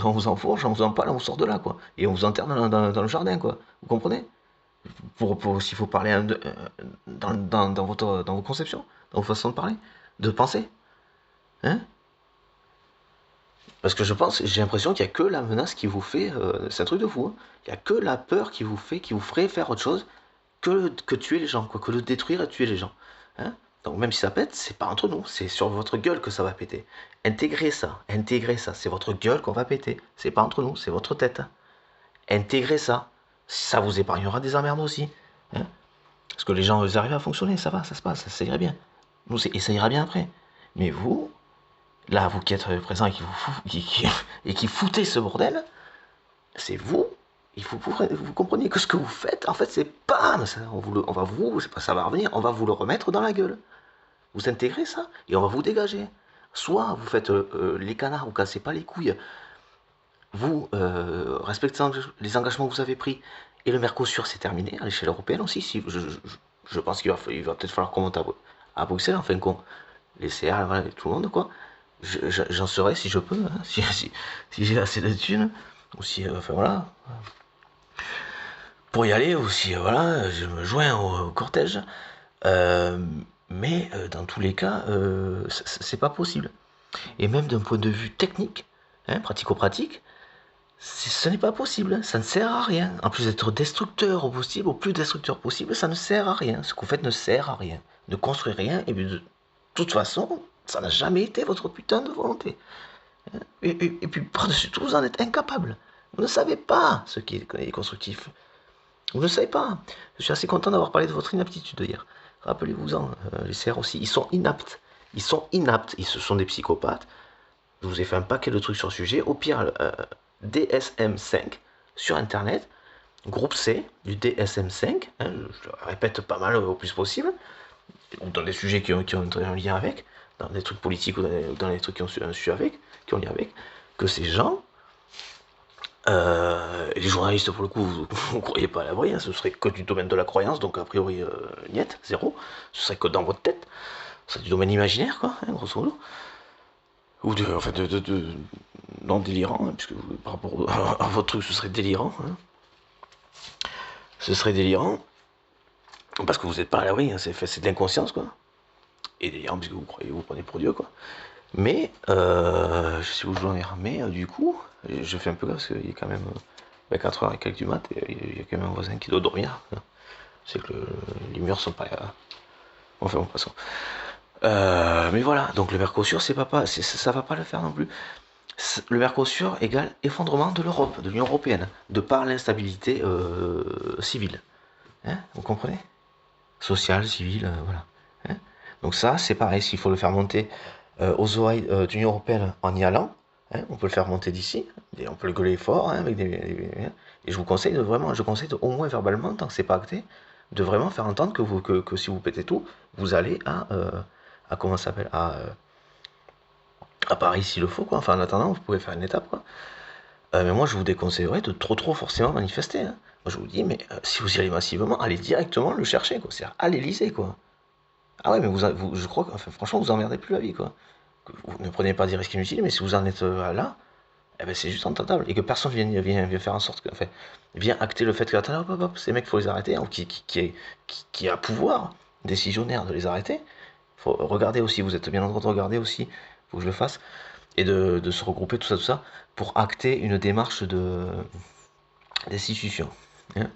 on vous enfourche, on vous empale, on vous sort de là, quoi. Et on vous enterre dans le jardin, quoi. Vous comprenez? S'il faut parler dans vos conceptions, dans vos façons de parler, de penser. Hein? Parce que j'ai l'impression qu'il n'y a que la menace qui vous fait. C'est un truc de fou. Hein. Il n'y a que la peur qui vous ferait faire autre chose que tuer les gens, quoi, que de détruire et tuer les gens. Hein. Donc même si ça pète, c'est pas entre nous, c'est sur votre gueule que ça va péter. Intégrez ça, c'est votre gueule qu'on va péter. C'est pas entre nous, c'est votre tête. Intégrez ça. Ça vous épargnera des emmerdes aussi. Hein. Parce que les gens, ils arrivent à fonctionner, ça va, ça se passe, ça ira bien. Et ça ira bien après. Mais vous, là, vous qui êtes présent et qui foutez ce bordel, c'est vous. Il faut que vous compreniez que ce que vous faites, en fait, c'est pas ça. On va vous, c'est pas ça va revenir, on va vous le remettre dans la gueule. Vous intégrez ça et on va vous dégager. Soit vous faites les canards, vous cassez pas les couilles, vous respectez les engagements que vous avez pris et le Mercosur c'est terminé à l'échelle européenne aussi. Si, je pense qu'il va peut-être falloir qu'on monte à Bruxelles, enfin qu'on les CA, voilà, tout le monde quoi. J'en serai si je peux, hein, si j'ai assez de thunes, ou si, enfin voilà, pour y aller aussi, voilà, je me joins au cortège. Euh, mais dans tous les cas, c'est pas possible. Et même d'un point de vue technique, hein, pratico-pratique, ce n'est pas possible. Ça ne sert à rien. En plus d'être destructeur au possible, au plus destructeur possible, ça ne sert à rien. Ce que vous faites ne sert à rien. Ne construisez rien. Et puis de toute façon, ça n'a jamais été votre putain de volonté. Et puis par-dessus tout, vous en êtes incapable. Vous ne savez pas ce qui est constructif. Vous ne savez pas. Je suis assez content d'avoir parlé de votre inaptitude hier. Rappelez-vous-en, les CR aussi, ils sont inaptes. Ils sont inaptes, ce sont des psychopathes. Je vous ai fait un paquet de trucs sur le sujet. Au pire, DSM5 sur Internet, groupe C du DSM5, hein, je le répète pas mal au plus possible, ou dans des sujets qui ont un lien avec, dans des trucs politiques ou dans des trucs qui ont un sujet avec, qui ont un lien avec, que ces gens et les journalistes, pour le coup, vous ne croyez pas à l'abri, hein, ce serait que du domaine de la croyance, donc a priori, niet, zéro. Ce serait que dans votre tête. Ce serait du domaine imaginaire, quoi, hein, grosso modo. Ou en fait, non délirant, hein, puisque par rapport à votre truc, ce serait délirant. Hein. Ce serait délirant, parce que vous n'êtes pas à l'abri, hein, c'est de l'inconscience, quoi. Et délirant, parce que vous croyez, vous prenez pour Dieu, quoi. Mais, je sais où je veux en venir, mais du coup, je fais un peu gaffe, parce qu'il y a quand même 4h et quelques du mat, et il y a quand même un voisin qui doit dormir. C'est que les murs sont pas... enfin, bon, passons. Mais voilà, donc le Mercosur, ça va pas le faire non plus. Le Mercosur égale effondrement de l'Europe, de l'Union Européenne, de par l'instabilité civile. Hein, vous comprenez? Sociale, civile, voilà. Hein, donc ça, c'est pareil, s'il faut le faire monter aux oreilles de l'Union Européenne en y allant, hein, on peut le faire monter d'ici, et on peut le gueuler fort, hein, et je vous conseille de vraiment, je conseille de, au moins verbalement, tant que c'est pas acté, de vraiment faire entendre que si vous pétez tout, vous allez à comment ça s'appelle, à Paris s'il le faut, quoi. Enfin, en attendant, vous pouvez faire une étape, quoi. Mais moi, je vous déconseillerais de trop forcément manifester, hein. Moi, je vous dis, mais si vous y allez massivement, allez directement le chercher, quoi. C'est-à-dire à l'Elysée, quoi. Ah ouais, mais je crois que, enfin, franchement, vous emmerdez plus la vie, quoi. Vous ne prenez pas des risques inutiles, mais si vous en êtes là, eh ben, c'est juste entendable. Et que personne vienne faire en sorte que, enfin, vient acter le fait que, attends, hop, hop, hop, ces mecs, il faut les arrêter, hein, qui a pouvoir décisionnaire de les arrêter. Faut regarder aussi, vous êtes bien en droit de regarder aussi, faut que je le fasse, et de se regrouper, tout ça, pour acter une démarche d'institution. Hein.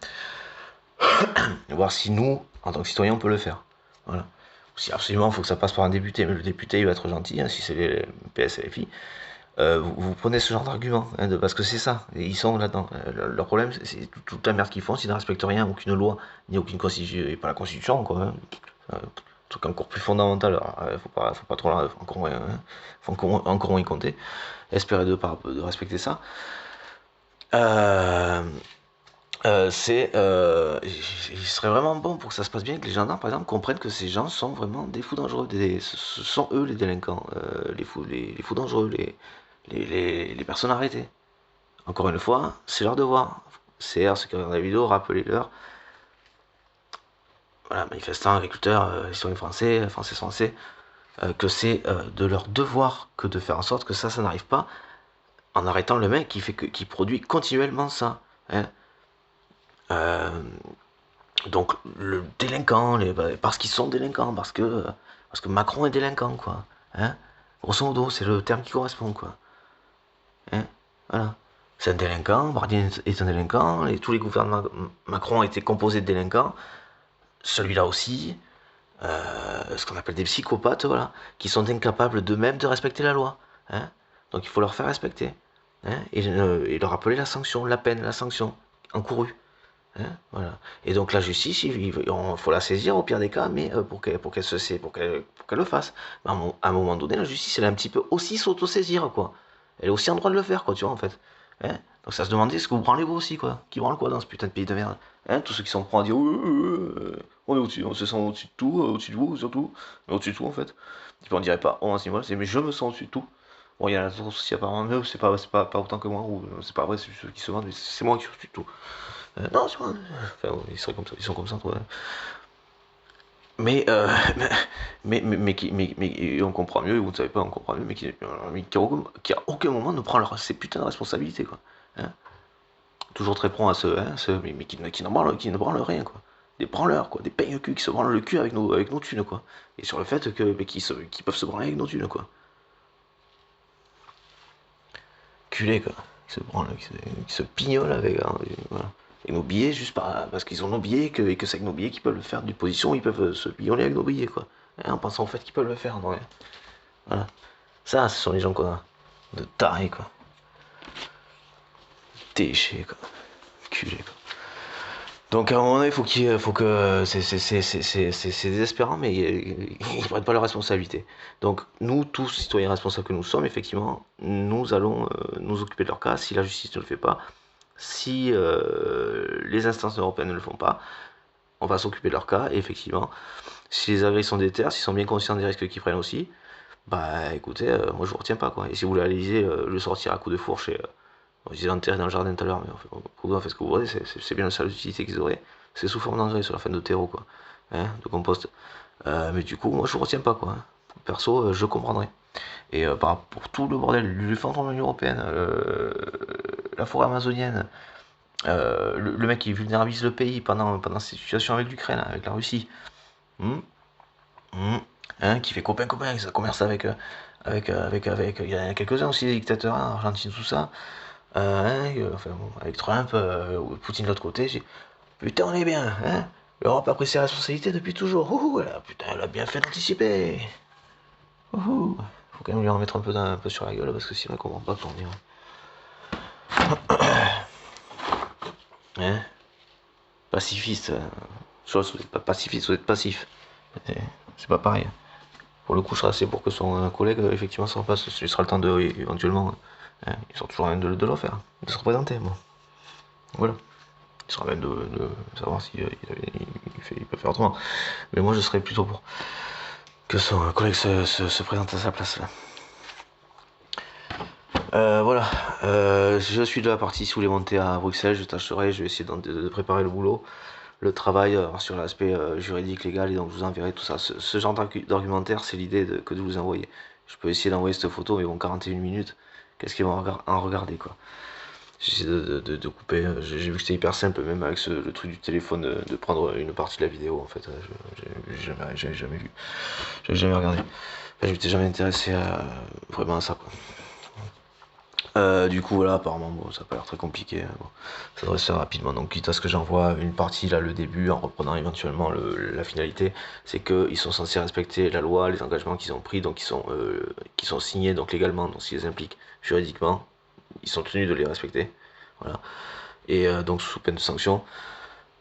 Voir si nous, en tant que citoyens, on peut le faire. Voilà. Si absolument, il faut que ça passe par un député, mais le député, il va être gentil, hein, si c'est les PS et les filles. Vous prenez ce genre d'argument, hein, parce que c'est ça, ils sont là-dedans. Leur problème, c'est toute la merde qu'ils font, s'ils ne respectent rien, aucune loi, ni aucune constitution, et pas la constitution, quoi. Hein. Truc encore plus fondamental, faut pas trop encore moins, hein, faut encore moins y compter. Espérer de respecter ça. Il serait vraiment bon pour que ça se passe bien que les gendarmes, par exemple, comprennent que ces gens sont vraiment des fous dangereux. Ce sont eux les délinquants, les fous dangereux, les personnes arrêtées. Encore une fois, c'est leur devoir. C'est à ceux qui regardent la vidéo, rappelez-leur. Voilà, manifestants, agriculteurs, citoyens français, que c'est de leur devoir que de faire en sorte que ça n'arrive pas en arrêtant le mec qui produit continuellement ça. Hein. Donc le délinquant, parce qu'ils sont délinquants, parce que Macron est délinquant, quoi. Hein. Grosso modo, c'est le terme qui correspond, quoi. Hein. Voilà. C'est un délinquant, Barnier est un délinquant, et tous les gouvernements Macron étaient composés de délinquants, celui-là aussi, ce qu'on appelle des psychopathes, voilà, qui sont incapables d'eux-mêmes de respecter la loi. Hein. Donc il faut leur faire respecter. Hein, et leur rappeler la sanction, la peine, la sanction encourue. Hein, voilà. Et donc la justice, il faut la saisir au pire des cas, mais pour qu'elle le fasse. Mais à un moment donné, la justice, elle a un petit peu aussi s'auto-saisir, quoi. Elle est aussi en droit de le faire, quoi, tu vois, en fait. Hein, donc ça se demandait, est-ce que vous branlez vous aussi, quoi? Qui branle quoi dans ce putain de pays de merde? Hein, tous ceux qui sont prêts à dire, on est au-dessus, on se sent au-dessus de tout, au-dessus de vous, surtout, mais au-dessus de tout, en fait. Et puis on dirait pas, oh, à ce niveau-là, c'est, mais je me sens au-dessus de tout. Bon, il y en a d'autres aussi, apparemment, mais c'est pas autant que moi, ou c'est pas vrai, c'est ceux qui se vendent, mais c'est moi qui suis au-dessus de tout. Non, c'est vrai. Enfin, ils seraient comme ça, ils sont comme ça, toi. Mais, mais on comprend mieux, vous ne savez pas, on comprend mieux, mais qui à aucun moment ne prend ces putains de responsabilités, quoi. Hein. Toujours très prompt à mais qui ne branlent rien, quoi. Des branleurs, quoi, des peigne cul qui se branlent le cul avec nos thunes, quoi. Et sur le fait qui peuvent se branler avec nos thunes, quoi. Culés, quoi. Qui se pignolent avec, hein, voilà. Et nos billets, juste parce qu'ils ont nos billets, et que c'est avec nos billets qu'ils peuvent le faire d'une position, ils peuvent se pignoler avec nos billets, quoi. Hein, en pensant au fait qu'ils peuvent le faire, non, ouais. Voilà. Ça, ce sont les gens qu'on a. De tarés, quoi. Déchets, quoi. Culés, quoi. Donc à un moment donné, faut que c'est désespérant, mais ils prennent pas leurs responsabilités. Donc nous, tous citoyens responsables que nous sommes, effectivement, nous allons nous occuper de leur cas. Si la justice ne le fait pas, si les instances européennes ne le font pas, on va s'occuper de leur cas. Et effectivement, si les agréés sont déter, s'ils sont bien conscients des risques qu'ils prennent aussi, bah écoutez, moi je vous retiens pas, quoi. Et si vous voulez analyser, le sortir à coup de fourche et je disais enterré dans le jardin tout à l'heure, mais enfin, pour faites ce que vous voulez, c'est bien la seule utilité qu'ils auraient. C'est sous forme d'engrais sur la fin de terreau, quoi. Hein, de compost. Mais du coup, moi je vous retiens pas, quoi. Perso, je comprendrai. Et pour tout le bordel, l'effondrement de l'Union Européenne, la forêt amazonienne, le mec qui vulnérabilise le pays pendant cette situation avec l'Ukraine, avec la Russie. Hmm. Hmm. Hein, qui fait copain-copain, ça commerce avec il y en a quelques-uns aussi, des dictateurs, hein, Argentine, tout ça. Enfin, bon, avec Trump, Poutine de l'autre côté, putain, on est bien, hein. L'Europe a pris ses responsabilités depuis toujours. Ouhou, putain, elle a bien fait d'anticiper. Ouhou. Faut quand même lui en mettre un peu sur la gueule, parce que sinon, elle comprend pas qu'on est. Hein. Pacifiste. Soit vous êtes pas pacifiste, vous êtes passif. C'est pas pareil. Pour le coup, je serai assez pour que son collègue, effectivement, s'en passe. Il sera le temps de, éventuellement, hein, il sera toujours rien de le faire, de se représenter. Bon. Voilà. Il sera même de savoir s'il il peut faire autrement. Mais moi, je serais plutôt pour que son collègue se présente à sa place. Là. Voilà. Je suis de la partie si vous voulez monter à Bruxelles. Je vais essayer de préparer le boulot, le travail sur l'aspect juridique, légal, et donc je vous enverrai tout ça. Ce genre d'argumentaire, c'est l'idée que de vous envoyer. Je peux essayer d'envoyer cette photo, mais bon, 41 minutes, qu'est-ce qu'ils vont en regarder, quoi. J'essaie de couper, j'ai vu que c'était hyper simple, même avec le truc du téléphone, de prendre une partie de la vidéo, en fait. J'avais jamais vu, j'avais jamais regardé. Enfin, je m'étais jamais intéressé vraiment à ça, quoi. Du coup, voilà, apparemment, bon, ça n'a pas l'air très compliqué. Bon, ça devrait se faire rapidement. Donc, quitte à ce que j'envoie une partie, là, le début, en reprenant éventuellement la finalité, c'est qu'ils sont censés respecter la loi, les engagements qu'ils ont pris, donc qui sont signés donc légalement, donc s'ils les impliquent juridiquement, ils sont tenus de les respecter. Voilà. Et donc, sous peine de sanction.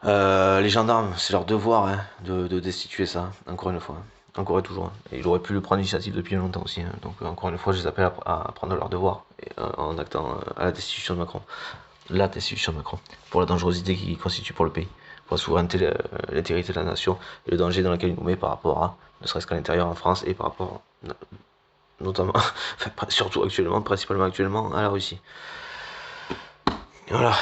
Les gendarmes, c'est leur devoir hein, de destituer ça, encore une fois. Encore et toujours. Et il aurait pu le prendre l'initiative depuis longtemps aussi. Hein. Donc encore une fois, je les appelle à prendre leur devoir en actant à la destitution de Macron. La destitution de Macron. Pour la dangerosité qu'il constitue pour le pays. Pour la souveraineté, l'intégrité de la nation. Et le danger dans lequel il nous met par rapport à, ne serait-ce qu'à l'intérieur en France et par rapport, notamment, enfin, surtout actuellement, principalement actuellement, à la Russie. Voilà.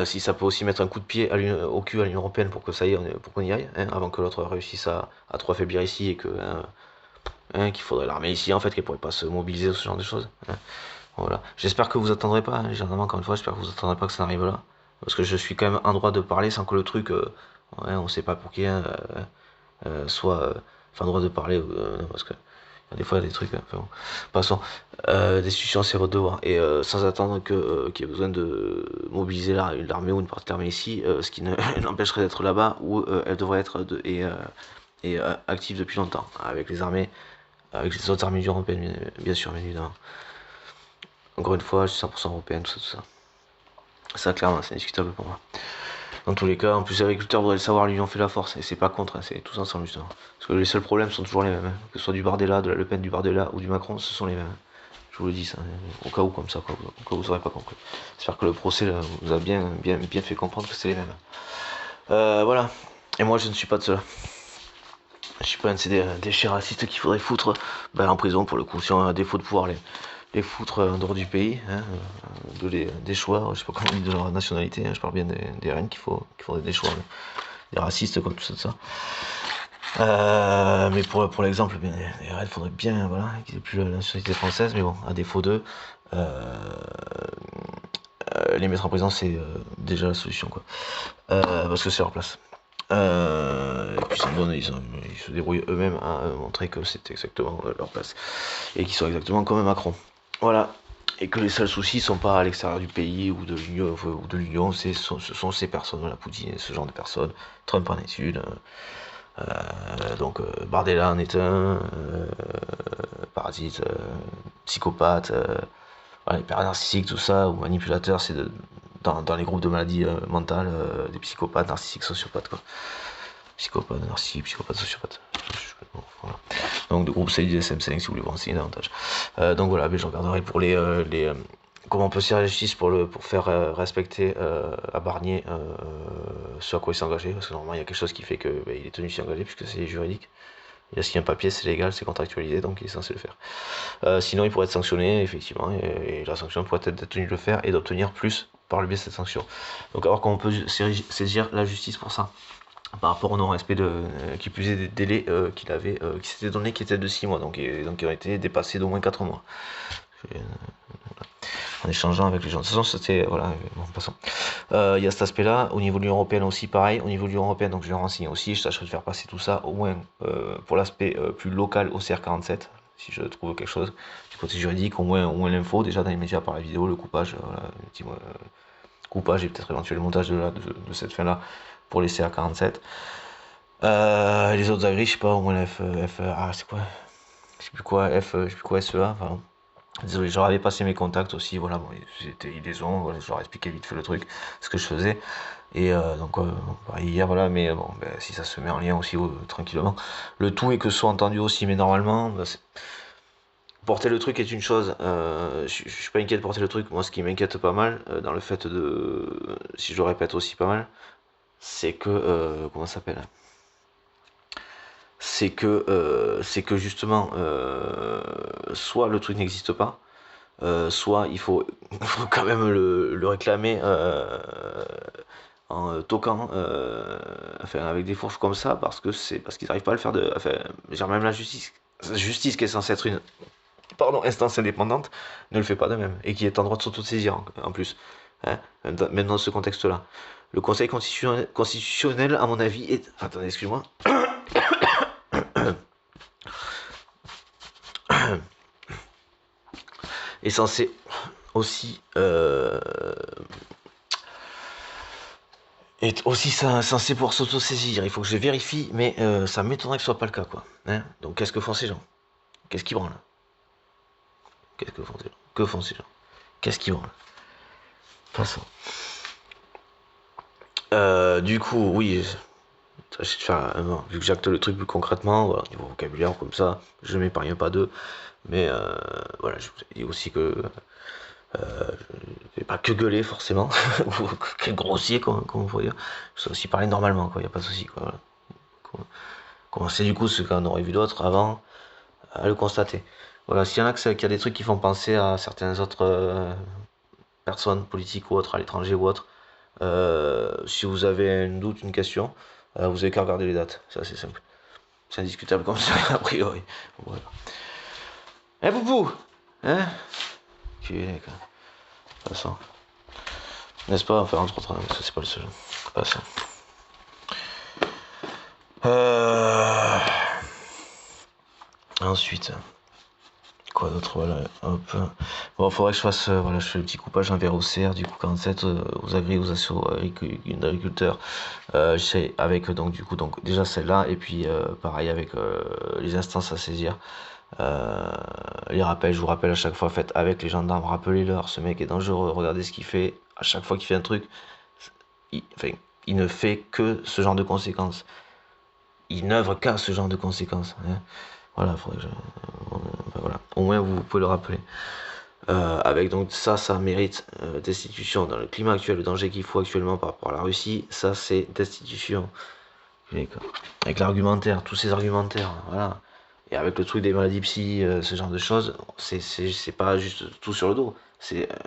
Si ça peut aussi mettre un coup de pied au cul à l'Union Européenne pour que ça y est, pour qu'on y aille, hein, avant que l'autre réussisse à trop affaiblir ici et que qu'il faudrait l'armée ici en fait, qu'elle pourrait pas se mobiliser ou ce genre de choses. Hein. Voilà. J'espère que vous attendrez pas, hein, généralement encore une fois, j'espère que vous attendrez pas que ça arrive là. Parce que je suis quand même en droit de parler sans que le truc, ouais, on sait pas pour qui, hein, soit, enfin droit de parler, parce que des fois, il y a des trucs. Enfin, bon. Passons. Destitution, c'est votre devoir. Et sans attendre qu'il y ait besoin de mobiliser l'armée ou une partie de l'armée ici, ce qui l'empêcherait d'être là-bas où elle devrait être active depuis longtemps. Avec les armées, avec les autres armées européennes, bien sûr, bien évidemment. Encore une fois, je suis 100% européen, tout ça. Ça, clairement, c'est indiscutable pour moi. Dans tous les cas, en plus, les agriculteurs voudraient le savoir, l'union fait la force, et c'est pas contre, hein, c'est tous ensemble justement. Parce que les seuls problèmes sont toujours les mêmes, hein. Que ce soit du Bardella, de la Le Pen, du Bardella ou du Macron, ce sont les mêmes. Je vous le dis ça, hein. Au cas où comme ça, quoi, au cas où vous aurez pas compris. J'espère que le procès là, vous a bien fait comprendre que c'est les mêmes. Voilà. Et moi, je ne suis pas de cela. Je suis pas un de ces déchets racistes qu'il faudrait foutre en prison pour le coup, si on a un défaut de pouvoir les foutre en dehors du pays, hein, de les déchoir, je sais pas comment on dit de leur nationalité, hein, je parle bien des reines qu'il faudrait déchoir, des racistes comme tout ça. Mais pour l'exemple, les reines, faudrait bien voilà, qu'ils aient plus la nationalité française, mais bon, à défaut d'eux, les mettre en prison c'est déjà la solution quoi. Parce que c'est leur place. Et puis ils se débrouillent eux-mêmes à montrer que c'est exactement leur place et qu'ils sont exactement comme Macron. Voilà. Et que les seuls soucis sont pas à l'extérieur du pays ou de l'Union, ce sont ces personnes, la Poutine, ce genre de personnes. Trump en est une. Donc Bardella en est un. Parasite, psychopathe, voilà, hyper narcissique, tout ça, ou manipulateur, c'est dans les groupes de maladies mentales, des psychopathes, narcissiques, sociopathes, quoi. Psychopathe, narcissique, psychopathe, sociopathe. Voilà. Donc, de groupe CID SM5 si vous voulez vous renseigner davantage. Donc voilà, mais je regarderai pour comment on peut servir la justice pour faire respecter à Barnier ce à quoi il s'est engagé, parce que normalement il y a quelque chose qui fait qu'il est tenu de s'y engager, puisque c'est juridique. Il a signé un papier, c'est légal, c'est contractualisé, donc il est censé le faire. Sinon, il pourrait être sanctionné, effectivement, et la sanction pourrait être d'être tenu de le faire et d'obtenir plus par le biais de cette sanction. Donc, alors comment on peut saisir la justice pour ça, par rapport au non-respect qui plus est des délais qui s'était donné, qui étaient de 6 mois, donc qui ont été dépassés d'au moins 4 mois. en échangeant avec les gens. De toute façon, c'était, voilà, bon, passons. Il y a cet aspect-là. Au niveau de l'Union Européenne aussi, pareil. Au niveau de l'Union Européenne, donc je vais me renseigner aussi. Je tâcherai de faire passer tout ça, au moins pour l'aspect plus local au CR47, si je trouve quelque chose. Du côté juridique, au moins l'info, déjà dans les médias par la vidéo, le coupage, voilà, coupage et peut-être éventuel montage de cette fin-là pour les CR47. Les autres agris, je sais pas, au moins la c'est quoi? Je sais plus quoi, je sais plus quoi, SEA, enfin. Désolé, j'aurais avais passé mes contacts aussi, voilà, bon, ils les ont, voilà, je leur ai expliqué vite fait le truc, ce que je faisais. Et donc, bah, hier, voilà, mais bon, ben, si ça se met en lien aussi tranquillement. Le tout est que ce soit entendu aussi, mais normalement, bah, porter le truc est une chose. Je suis pas inquiet de porter le truc. Moi, ce qui m'inquiète pas mal, dans le fait de. Si je le répète aussi pas mal, c'est que. Comment ça s'appelle? C'est que justement, soit le truc n'existe pas, soit il faut, faut quand même le réclamer en toquant, enfin avec des fourches comme ça, parce qu'ils n'arrivent pas à le faire de, enfin, genre même la justice qui est censée être une, pardon, instance indépendante, ne le fait pas de même et qui est en droit de s'autosaisir en plus, hein, même dans ce contexte-là. Le Conseil constitutionnel, à mon avis, est, attendez, excuse-moi, est censé aussi est aussi censé pouvoir s'autosaisir. Il faut que je vérifie, mais ça m'étonnerait que ce soit pas le cas, quoi. Hein. Donc qu'est-ce que font ces gens? Qu'est-ce qu'ils branlent? Qu'est-ce que font ces gens? Que font ces gens? Qu'est-ce qu'ils branlent? Passons. Du coup, oui, je vais faire, vu que j'acte le truc plus concrètement, voilà, niveau vocabulaire comme ça, je m'épargne pas d'eux, mais voilà, je vous ai dit aussi que je vais pas que gueuler forcément, ou que grossier, comme on pourrait dire, je sais aussi parler normalement, quoi, y a pas de souci, quoi, voilà. Commencer du coup ce qu'on aurait vu d'autres avant à le constater. Voilà, s'il y en a qu'il y a des trucs qui font penser à certaines autres personnes politiques ou autres, à l'étranger ou autres, si vous avez un doute, une question, vous avez qu'à regarder les dates, c'est assez simple. C'est indiscutable comme ça, a priori. Voilà. Eh Poupou, hein? Qui est, quoi. De toute façon. N'est-ce pas? Enfin, entre autres, parce que c'est pas le seul. Passons. Ensuite, quoi d'autre? Voilà, hop. Bon, faudrait que je fasse, voilà, je fais le petit coupage envers OCR, du coup 47, aux agris, aux assos d'agriculteurs. J'essaie avec, donc, du coup, donc, déjà celle-là, et puis, pareil, avec les instances à saisir. Les rappels, je vous rappelle à chaque fois, faites avec les gendarmes, rappelez-leur, ce mec est dangereux, regardez ce qu'il fait, à chaque fois qu'il fait un truc, enfin, il ne fait que ce genre de conséquences. Il n'œuvre qu'à ce genre de conséquences. Hein. Voilà, faudrait que voilà. Au moins vous pouvez le rappeler. Avec donc ça mérite destitution. Dans le climat actuel, le danger qu'il faut actuellement par rapport à la Russie, ça c'est destitution. Avec l'argumentaire, tous ces argumentaires, voilà. Et avec le truc des maladies psy, ce genre de choses, c'est pas juste tout sur le dos.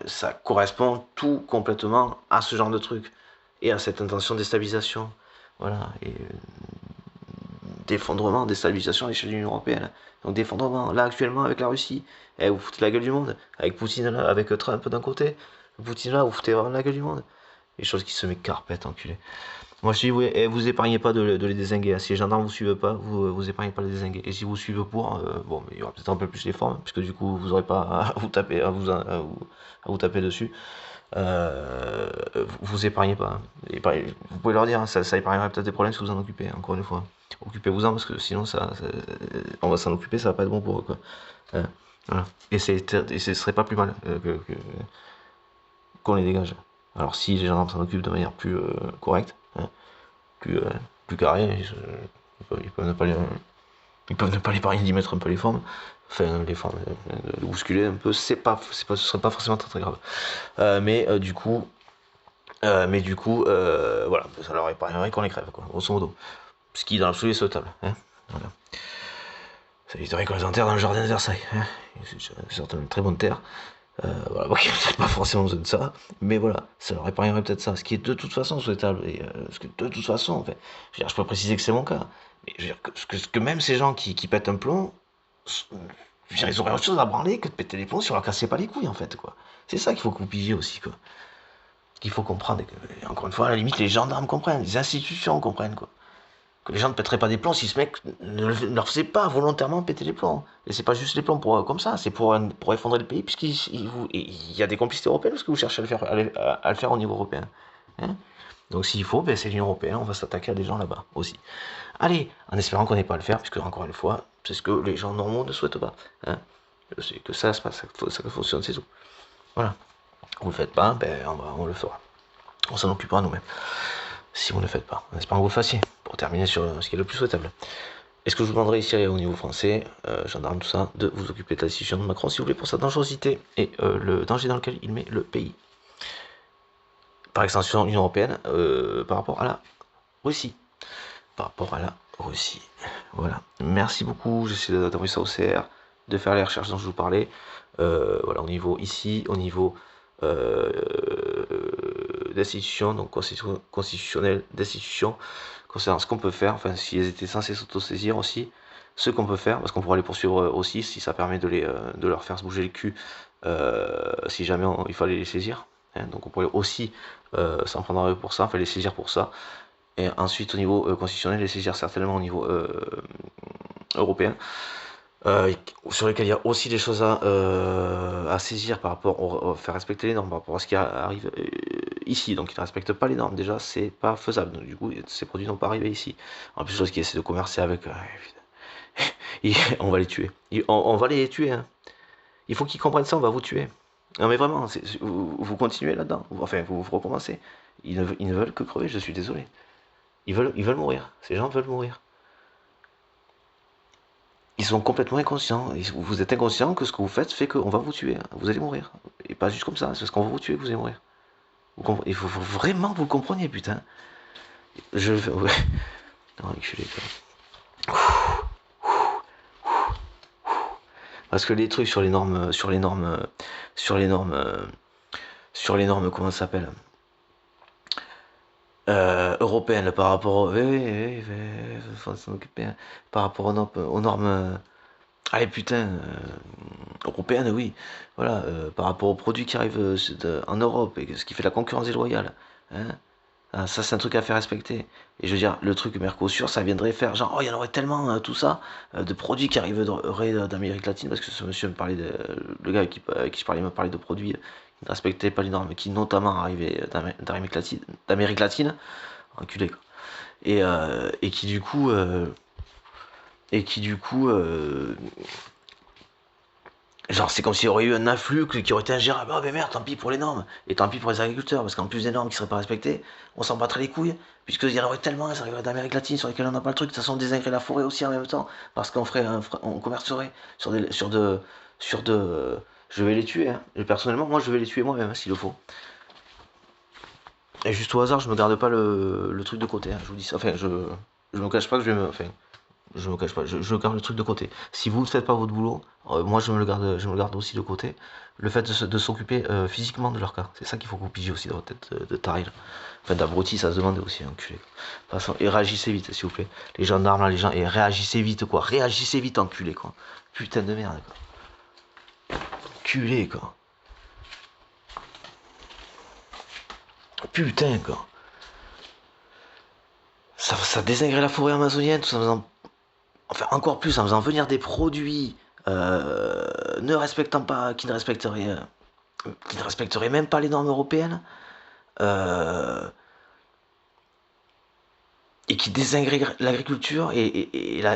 Ça correspond tout complètement à ce genre de truc. Et à cette intention de déstabilisation. Voilà. Et d'effondrement, déstabilisation à l'échelle de l'Union Européenne. Donc d'effondrement, là actuellement avec la Russie, vous foutez la gueule du monde. Avec Poutine là, avec Trump d'un côté, Poutine là, vous foutez vraiment la gueule du monde. Les choses qui se met carpette, enculé. Moi je dis, oui, vous épargnez pas de les dézinguer. Si les gendarmes vous suivent pas, vous épargnez pas de les dézinguer. Et si vous suivez pour, bon, mais il y aura peut-être un peu plus d'efforts, puisque du coup vous aurez pas à vous taper, à vous taper dessus. Vous épargnez pas. Vous pouvez leur dire, hein, ça épargnerait peut-être des problèmes si vous en occupez, encore une fois. Occupez-vous-en parce que sinon on va s'en occuper, ça va pas être bon pour eux, quoi. Voilà. Et ce serait pas plus mal qu'on les dégage. Alors si les gendarmes s'en occupent de manière plus correcte, hein, plus carrée, ils peuvent ne pas l'épargner, d'y mettre un peu les formes. Enfin, les formes, de bousculer un peu, ce serait pas forcément très très grave. Mais du coup, voilà, ça leur épargnerait qu'on les crève, quoi, grosso modo. Ce qui, dans l'absolu, est souhaitable. Hein, voilà. Ça éviterait qu'on les enterre dans le jardin de Versailles. Hein. C'est une très bonne terre. Voilà, bon, il n'y a peut-être pas forcément besoin de ça, mais voilà, ça leur épargnerait peut-être ça, ce qui est de toute façon souhaitable. Et ce que de toute façon, en fait, je veux dire, je peux préciser que c'est mon cas, mais je veux dire que même ces gens qui pètent un plomb Je veux dire, ils auraient autre chose à branler que de péter les plombs si on leur cassait pas les couilles, en fait, quoi. C'est ça qu'il faut que vous pigiez aussi, quoi. Qu'il faut comprendre. Et encore une fois, à la limite, les gendarmes comprennent, les institutions comprennent, quoi. Que les gens ne pèteraient pas des plombs si ce mec ne leur faisait pas volontairement péter les plombs. Et c'est pas juste les plombs comme ça, c'est pour effondrer le pays, puisqu'il y a des complicités européennes, parce que vous cherchez à le faire au niveau européen. Hein. Donc s'il faut, ben, c'est l'Union Européenne, on va s'attaquer à des gens là-bas aussi. Allez, en espérant qu'on n'ait pas à le faire, puisque encore une fois, c'est ce que les gens normaux ne souhaitent pas. Hein. C'est que ça se passe, ça fonctionne, c'est tout. Voilà. Vous le faites pas, ben on le fera. On s'en occupera nous-mêmes. Si vous ne le faites pas, en espérant que vous le fassiez, pour terminer sur ce qui est le plus souhaitable. Est-ce que je vous demanderai ici au niveau français, gendarme, tout ça, de vous occuper de la décision de Macron, s'il vous plaît, pour sa dangerosité et le danger dans lequel il met le pays. Par extension, l'Union Européenne, par rapport à la Russie. Par rapport à la Russie. Voilà. Merci beaucoup, j'essaie d'envoyer ça au CR, de faire les recherches dont je vous parlais. Voilà, au niveau ici, au niveau d'institutions, donc constitutionnelles, d'institutions, concernant ce qu'on peut faire, enfin s'ils étaient censés s'autosaisir aussi, ce qu'on peut faire, parce qu'on pourra les poursuivre aussi si ça permet de leur faire se bouger le cul si jamais il fallait les saisir. Hein, donc on pourrait aussi s'en prendre à eux pour ça, enfin les saisir pour ça. Et ensuite au niveau constitutionnel, les saisir certainement au niveau européen. Sur lesquels il y a aussi des choses à saisir par rapport à faire respecter les normes, par rapport à ce qui arrive ici. Donc ils ne respectent pas les normes, déjà c'est pas faisable. Donc, du coup, ces produits n'ont pas arrivé ici. En plus, ceux qui essaient de commercer avec, on va les tuer. On va les tuer. Hein. Il faut qu'ils comprennent ça, on va vous tuer. Non mais vraiment, vous continuez là-dedans. Enfin, vous recommencez. Ils ne veulent que crever, je suis désolé. Ils veulent mourir. Ces gens veulent mourir. Ils sont complètement inconscients. Vous êtes inconscient que ce que vous faites fait qu'on va vous tuer. Vous allez mourir. Et pas juste comme ça, c'est parce qu'on va vous tuer que vous allez mourir. Il faut vraiment que vous le compreniez, putain. Ouais. Non, enculé, quoi. Parce que les trucs sur les normes, comment ça s'appelle européennes par rapport faut s'en occuper, hein. Par rapport aux normes allez putain, européennes, oui, voilà, par rapport aux produits qui arrivent en Europe et ce qui fait la concurrence déloyale, hein. Ah, ça c'est un truc à faire respecter. Et je veux dire, le truc Mercosur, ça viendrait faire genre, oh il y en aurait tellement tout ça, de produits qui arriveraient d'Amérique latine, parce que ce monsieur me parlait le gars avec qui je parlais me parlait de produits qui ne respectaient pas les normes, qui notamment arrivaient d'Amérique latine, enculé quoi. Et qui du coup, genre, c'est comme s'il y aurait eu un afflux qui aurait été ingérable. Ah, ben merde, tant pis pour les normes. Et tant pis pour les agriculteurs, parce qu'en plus des normes qui seraient pas respectées, on s'en battrait les couilles. Puisqu'il y en aurait tellement, ça arriverait d'Amérique latine sur lesquelles on n'a pas le truc. De toute façon, on désengrais la forêt aussi en même temps. Parce on commercerait je vais les tuer, hein. Et personnellement, moi, je vais les tuer moi-même, hein, s'il le faut. Et juste au hasard, je me garde pas le truc de côté, hein, je vous dis ça. Enfin, je me cache pas que je vais me. Enfin, je me cache pas, je garde le truc de côté. Si vous ne faites pas votre boulot, moi je me le garde aussi de côté. Le fait de s'occuper physiquement de leur cas, c'est ça qu'il faut que vous pigiez aussi dans votre tête de taril. Enfin d'abruti, ça se demande aussi, enculé. Et réagissez vite, s'il vous plaît. Les gendarmes là, les gens, et réagissez vite quoi. Réagissez vite, enculé quoi. Putain de merde quoi. Enculé quoi. Putain quoi. Ça désingrait la forêt amazonienne, tout ça en faisant. Enfin, encore plus en faisant venir des produits ne respectant pas, qui ne respecteraient même pas les normes européennes, et qui désingrègrent l'agriculture et la...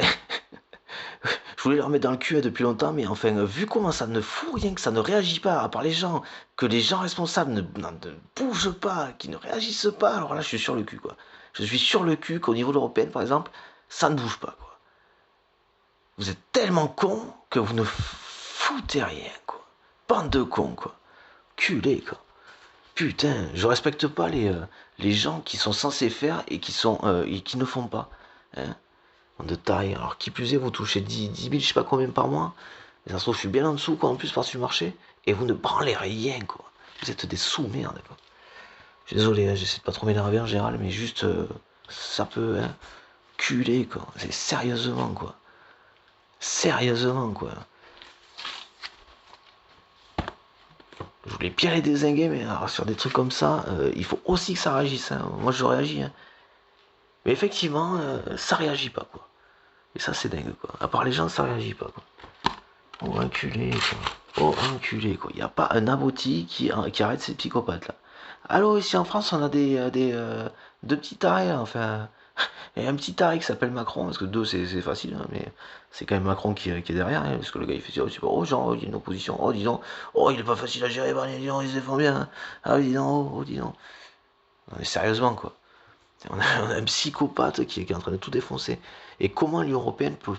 Je voulais leur mettre dans le cul depuis longtemps, mais enfin, vu comment ça ne fout rien, que ça ne réagit pas, à part les gens, que les gens responsables ne bougent pas, qui ne réagissent pas, alors là, je suis sur le cul, quoi. Je suis sur le cul qu'au niveau de l'européenne, par exemple, ça ne bouge pas, quoi. Vous êtes tellement cons que vous ne foutez rien, quoi. Bande de cons, quoi. Culé, quoi. Putain, je respecte pas les gens qui sont censés faire et qui ne font pas. Hein, de taille. Alors, qui plus est, vous touchez 10 000, je sais pas combien par mois. Et ça se trouve, je suis bien en dessous, quoi, en plus, par-dessus le marché. Et vous ne branlez rien, quoi. Vous êtes des sous-merdes, quoi. Je suis désolé, hein, j'essaie de pas trop m'énerver en général, mais juste, ça peut, hein. Culé, quoi. C'est sérieusement, quoi. Sérieusement, quoi. voulais bien les dézinguer, mais alors, sur des trucs comme ça, il faut aussi que ça réagisse. Hein. Moi, je réagis. Hein. Mais effectivement, ça réagit pas, quoi. Et ça, c'est dingue, quoi. À part les gens, ça réagit pas, quoi. Oh, enculé, quoi. Oh, enculé, quoi. Il n'y a pas un abruti qui arrête ces psychopathes, là. Allô, ici en France, on a deux petits tarés, là, enfin. Et un petit taré qui s'appelle Macron, parce que deux, c'est facile, hein, mais c'est quand même Macron qui est derrière, hein, parce que le gars, il fait oh, oh, genre, il y a une opposition, oh, dis donc, oh, il est pas facile à gérer, dis donc, il se défend bien, hein. Ah oui, dis donc, oh, dis donc. Non, mais sérieusement, quoi. On a un psychopathe qui est en train de tout défoncer. Et comment l'Union Européenne peut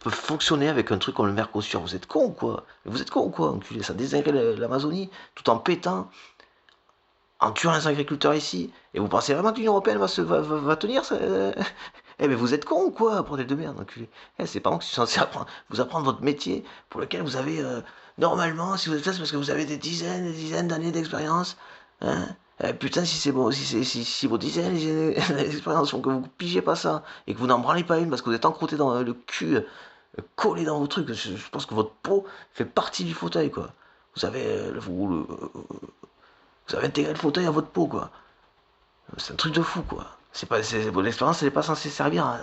fonctionner avec un truc comme le Mercosur? Vous êtes con, quoi? Vous êtes con, quoi, enculé? Ça désingue l'Amazonie, tout en pétant, en tuant les agriculteurs ici. Et vous pensez vraiment que l'Union Européenne va tenir ça? Eh mais vous êtes con ou quoi, bordel de merde, enculé? Eh, c'est pas moi qui suis censé vous apprendre votre métier pour lequel vous avez, normalement, si vous êtes là, c'est parce que vous avez des dizaines d'années d'expérience. Hein? Eh, putain, si c'est bon, si vos dizaines d'expérience font que vous pigez pas ça et que vous n'en branlez pas une parce que vous êtes encrouté dans le cul, collé dans vos trucs, je pense que votre peau fait partie du fauteuil, quoi. Vous avez, vous avez intégré le fauteuil à votre peau, quoi. C'est un truc de fou, quoi. C'est pas, l'expérience, elle est pas censée servir à.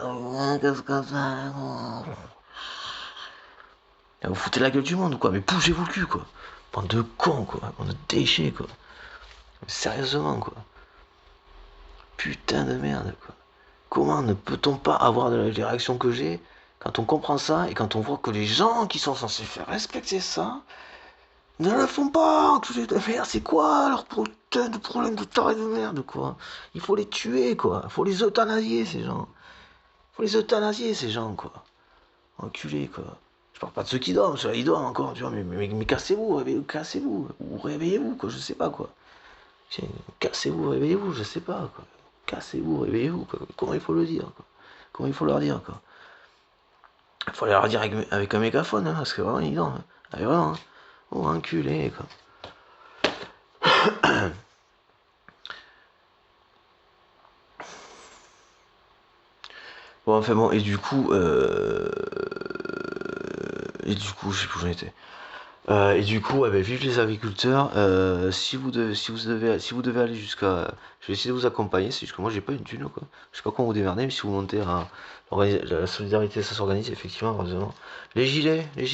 Vous foutez la gueule du monde, quoi. Mais bougez-vous le cul, quoi. Bande de cons, quoi. Bande de déchets, quoi. Mais sérieusement, quoi. Putain de merde, quoi. Comment ne peut-on pas avoir les réactions que j'ai quand on comprend ça et quand on voit que les gens qui sont censés faire respecter ça ne le font pas, enculés de merde, c'est quoi leur putain de problème de taré de merde, quoi. Il faut les tuer, quoi. Il faut les euthanasier, ces gens. Il faut les euthanasier, ces gens, quoi. Enculés, quoi. Je parle pas de ceux qui dorment, ceux-là, ils dorment encore, tu vois, mais cassez-vous, réveillez-vous, cassez-vous. Ou réveillez-vous, quoi, je sais pas, quoi. Tiens, cassez-vous, réveillez-vous, je sais pas, quoi. Cassez-vous, réveillez-vous, quoi. Comment il faut le dire, quoi. Comment il faut leur dire, quoi. Il faut leur dire avec un mégaphone, hein, parce que vraiment, ils dorment. Hein. Ah, vraiment, hein. Oh, enculé, quoi. Bon, enfin bon, et du coup, je sais plus où j'en étais. Et du coup, ouais, bah, vive les agriculteurs. Si vous devez aller jusqu'à, je vais essayer de vous accompagner. C'est juste que moi, j'ai pas une thune, quoi. Je sais pas comment vous démerder, mais si vous montez à la solidarité, ça s'organise effectivement, heureusement. Les gilets. Les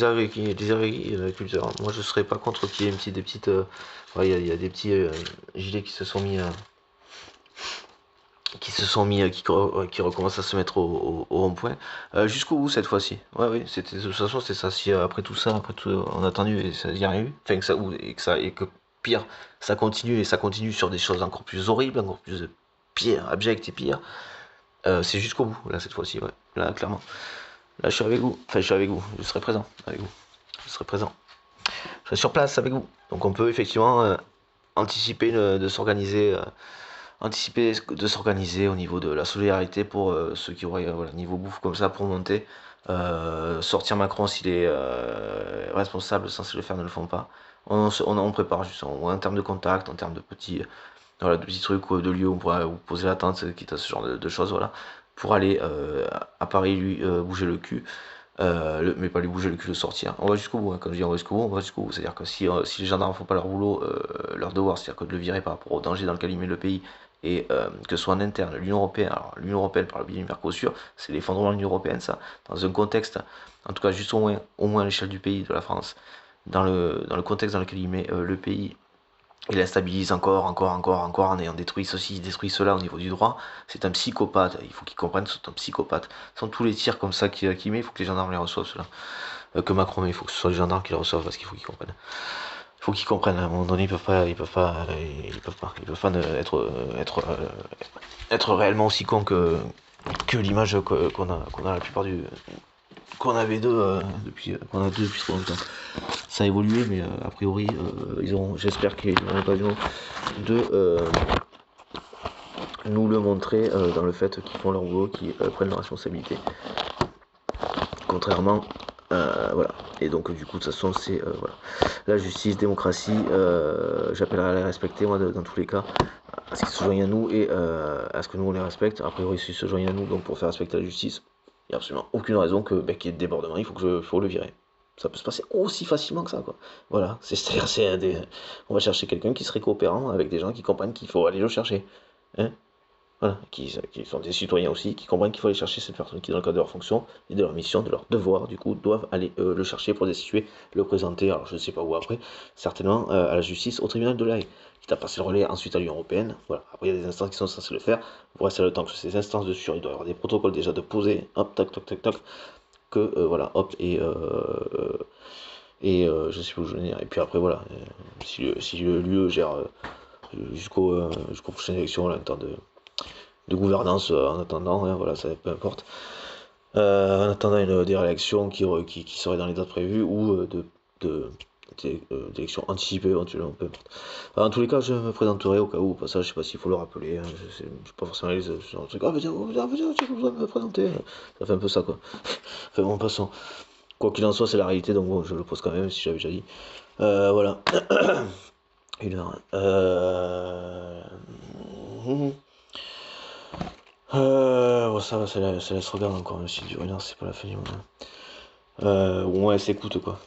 agriculteurs. Moi, je serais pas contre qu'il y ait des petites. Ouais, il y a des petits gilets qui se sont mis. Qui recommencent à se mettre au rond-point jusqu'au bout cette fois-ci. Ouais, oui, c'était de toute façon c'est ça. Si après tout ça, après tout, on a attendu et ça n'y a rien eu, enfin et que pire, ça continue sur des choses encore plus horribles, encore plus pire, abjectes et pires. C'est jusqu'au bout là cette fois-ci, ouais. Là clairement. Là je suis avec vous. Enfin je suis avec vous. Je serai présent avec vous. Je serai présent. Je serai sur place avec vous. Donc on peut effectivement anticiper de s'organiser. De s'organiser au niveau de la solidarité pour ceux qui auraient voilà, niveau bouffe comme ça pour monter. Sortir Macron s'il est responsable, censé le faire, ne le font pas. On prépare juste en termes de contact, en termes de petits, voilà, de petits trucs, de lieux où on pourra vous poser la tente, quitte à ce genre de choses, voilà, pour aller à Paris lui bouger le cul. Mais pas lui bouger le cul de sortir. On va jusqu'au bout, hein. Quand je dis on va jusqu'au bout, on va jusqu'au bout. C'est-à-dire que si les gendarmes font pas leur boulot, leur devoir, c'est-à-dire que de le virer par rapport au danger dans lequel il met le pays, et que ce soit en interne, l'Union Européenne, alors l'Union Européenne par le biais du Mercosur, c'est l'effondrement de l'Union Européenne, ça, dans un contexte, en tout cas juste au moins à l'échelle du pays, de la France, dans le contexte dans lequel il met le pays, il instabilise encore en ayant détruit ceci, détruit cela au niveau du droit. C'est un psychopathe, il faut qu'ils comprennent que c'est un psychopathe. Sans tous les tirs comme ça qu'il met, il faut que les gendarmes les reçoivent, cela. Que Macron met, il faut que ce soit les gendarmes qui les reçoivent parce qu'il faut qu'ils comprennent. Il faut qu'ils comprennent, à un moment donné, ils peuvent pas être réellement aussi cons que l'image qu'on a la plupart qu'on avait qu'on a deux depuis trop longtemps. Ça a évolué, mais a priori, j'espère qu'ils auront l'occasion de nous le montrer dans le fait qu'ils font leur boulot, qu'ils prennent leurs responsabilités. Contrairement, voilà. Et donc du coup, de toute façon, c'est voilà. La justice, démocratie, j'appellerai à les respecter, moi, dans tous les cas, à ce qu'ils se joignent à nous et à ce que nous on les respecte. A priori, s'ils se joignent à nous, donc pour faire respecter la justice, il n'y a absolument aucune raison qu'il y ait de débordement, faut le virer. Ça peut se passer aussi facilement que ça, quoi. Voilà, c'est-à-dire, on va chercher quelqu'un qui serait coopérant avec des gens qui comprennent qu'il faut aller le chercher. Hein. Voilà, qui sont des citoyens aussi, qui comprennent qu'il faut aller chercher cette personne qui, dans le cadre de leur fonction et de leur mission, de leur devoir, du coup, doivent aller le chercher pour destituer, le présenter, alors je ne sais pas où après, certainement à la justice, au tribunal de l'Haye, qui a passé le relais ensuite à l'Union Européenne. Voilà, après il y a des instances qui sont censées le faire, vous restez le temps que ces instances dessus, il doit y avoir des protocoles déjà de poser, hop, tac, tac, tac, tac, que voilà, hop, je sais pas où je veux dire, et puis après voilà, si le lieu gère jusqu'aux prochaines élections, là, en temps de gouvernance en attendant, hein, voilà, ça peu importe. En attendant des réélections qui seraient dans les dates prévues ou d'élections anticipées éventuellement, peu importe. En tous les cas, je me présenterai au cas où, au passage, je sais pas s'il faut le rappeler, hein, je sais pas forcément les genre de trucs, ah, j'ai besoin de me présenter, ça fait un peu ça quoi. Enfin bon, passons. Quoi qu'il en soit, c'est la réalité, donc bon, je le pose quand même, si j'avais déjà dit. Voilà. Une heure. Bon, ça va, ça laisse regarder encore, même si dure une heure, c'est pas la fin du monde. Au moins, elle s'écoute, quoi.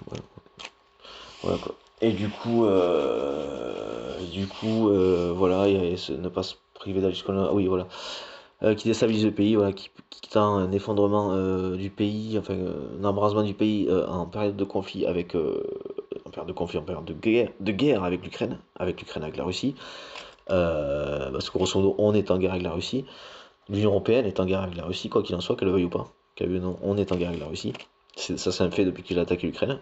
Voilà, voilà, quoi. Et voilà, ne pas se priver d'aller jusqu'à... Oui, voilà. Qui déstabilise le pays, voilà, qui tend un effondrement du pays, enfin, un embrasement du pays en période de conflit avec... en période de conflit, en période de guerre avec l'Ukraine, avec la Russie. Parce que grosso modo, on est en guerre avec la Russie. L'Union Européenne est en guerre avec la Russie, quoi qu'il en soit, qu'elle le veuille ou pas. Qu'elle veuille ou non, on est en guerre avec la Russie. Ça, c'est un fait depuis qu'il a attaqué l'Ukraine.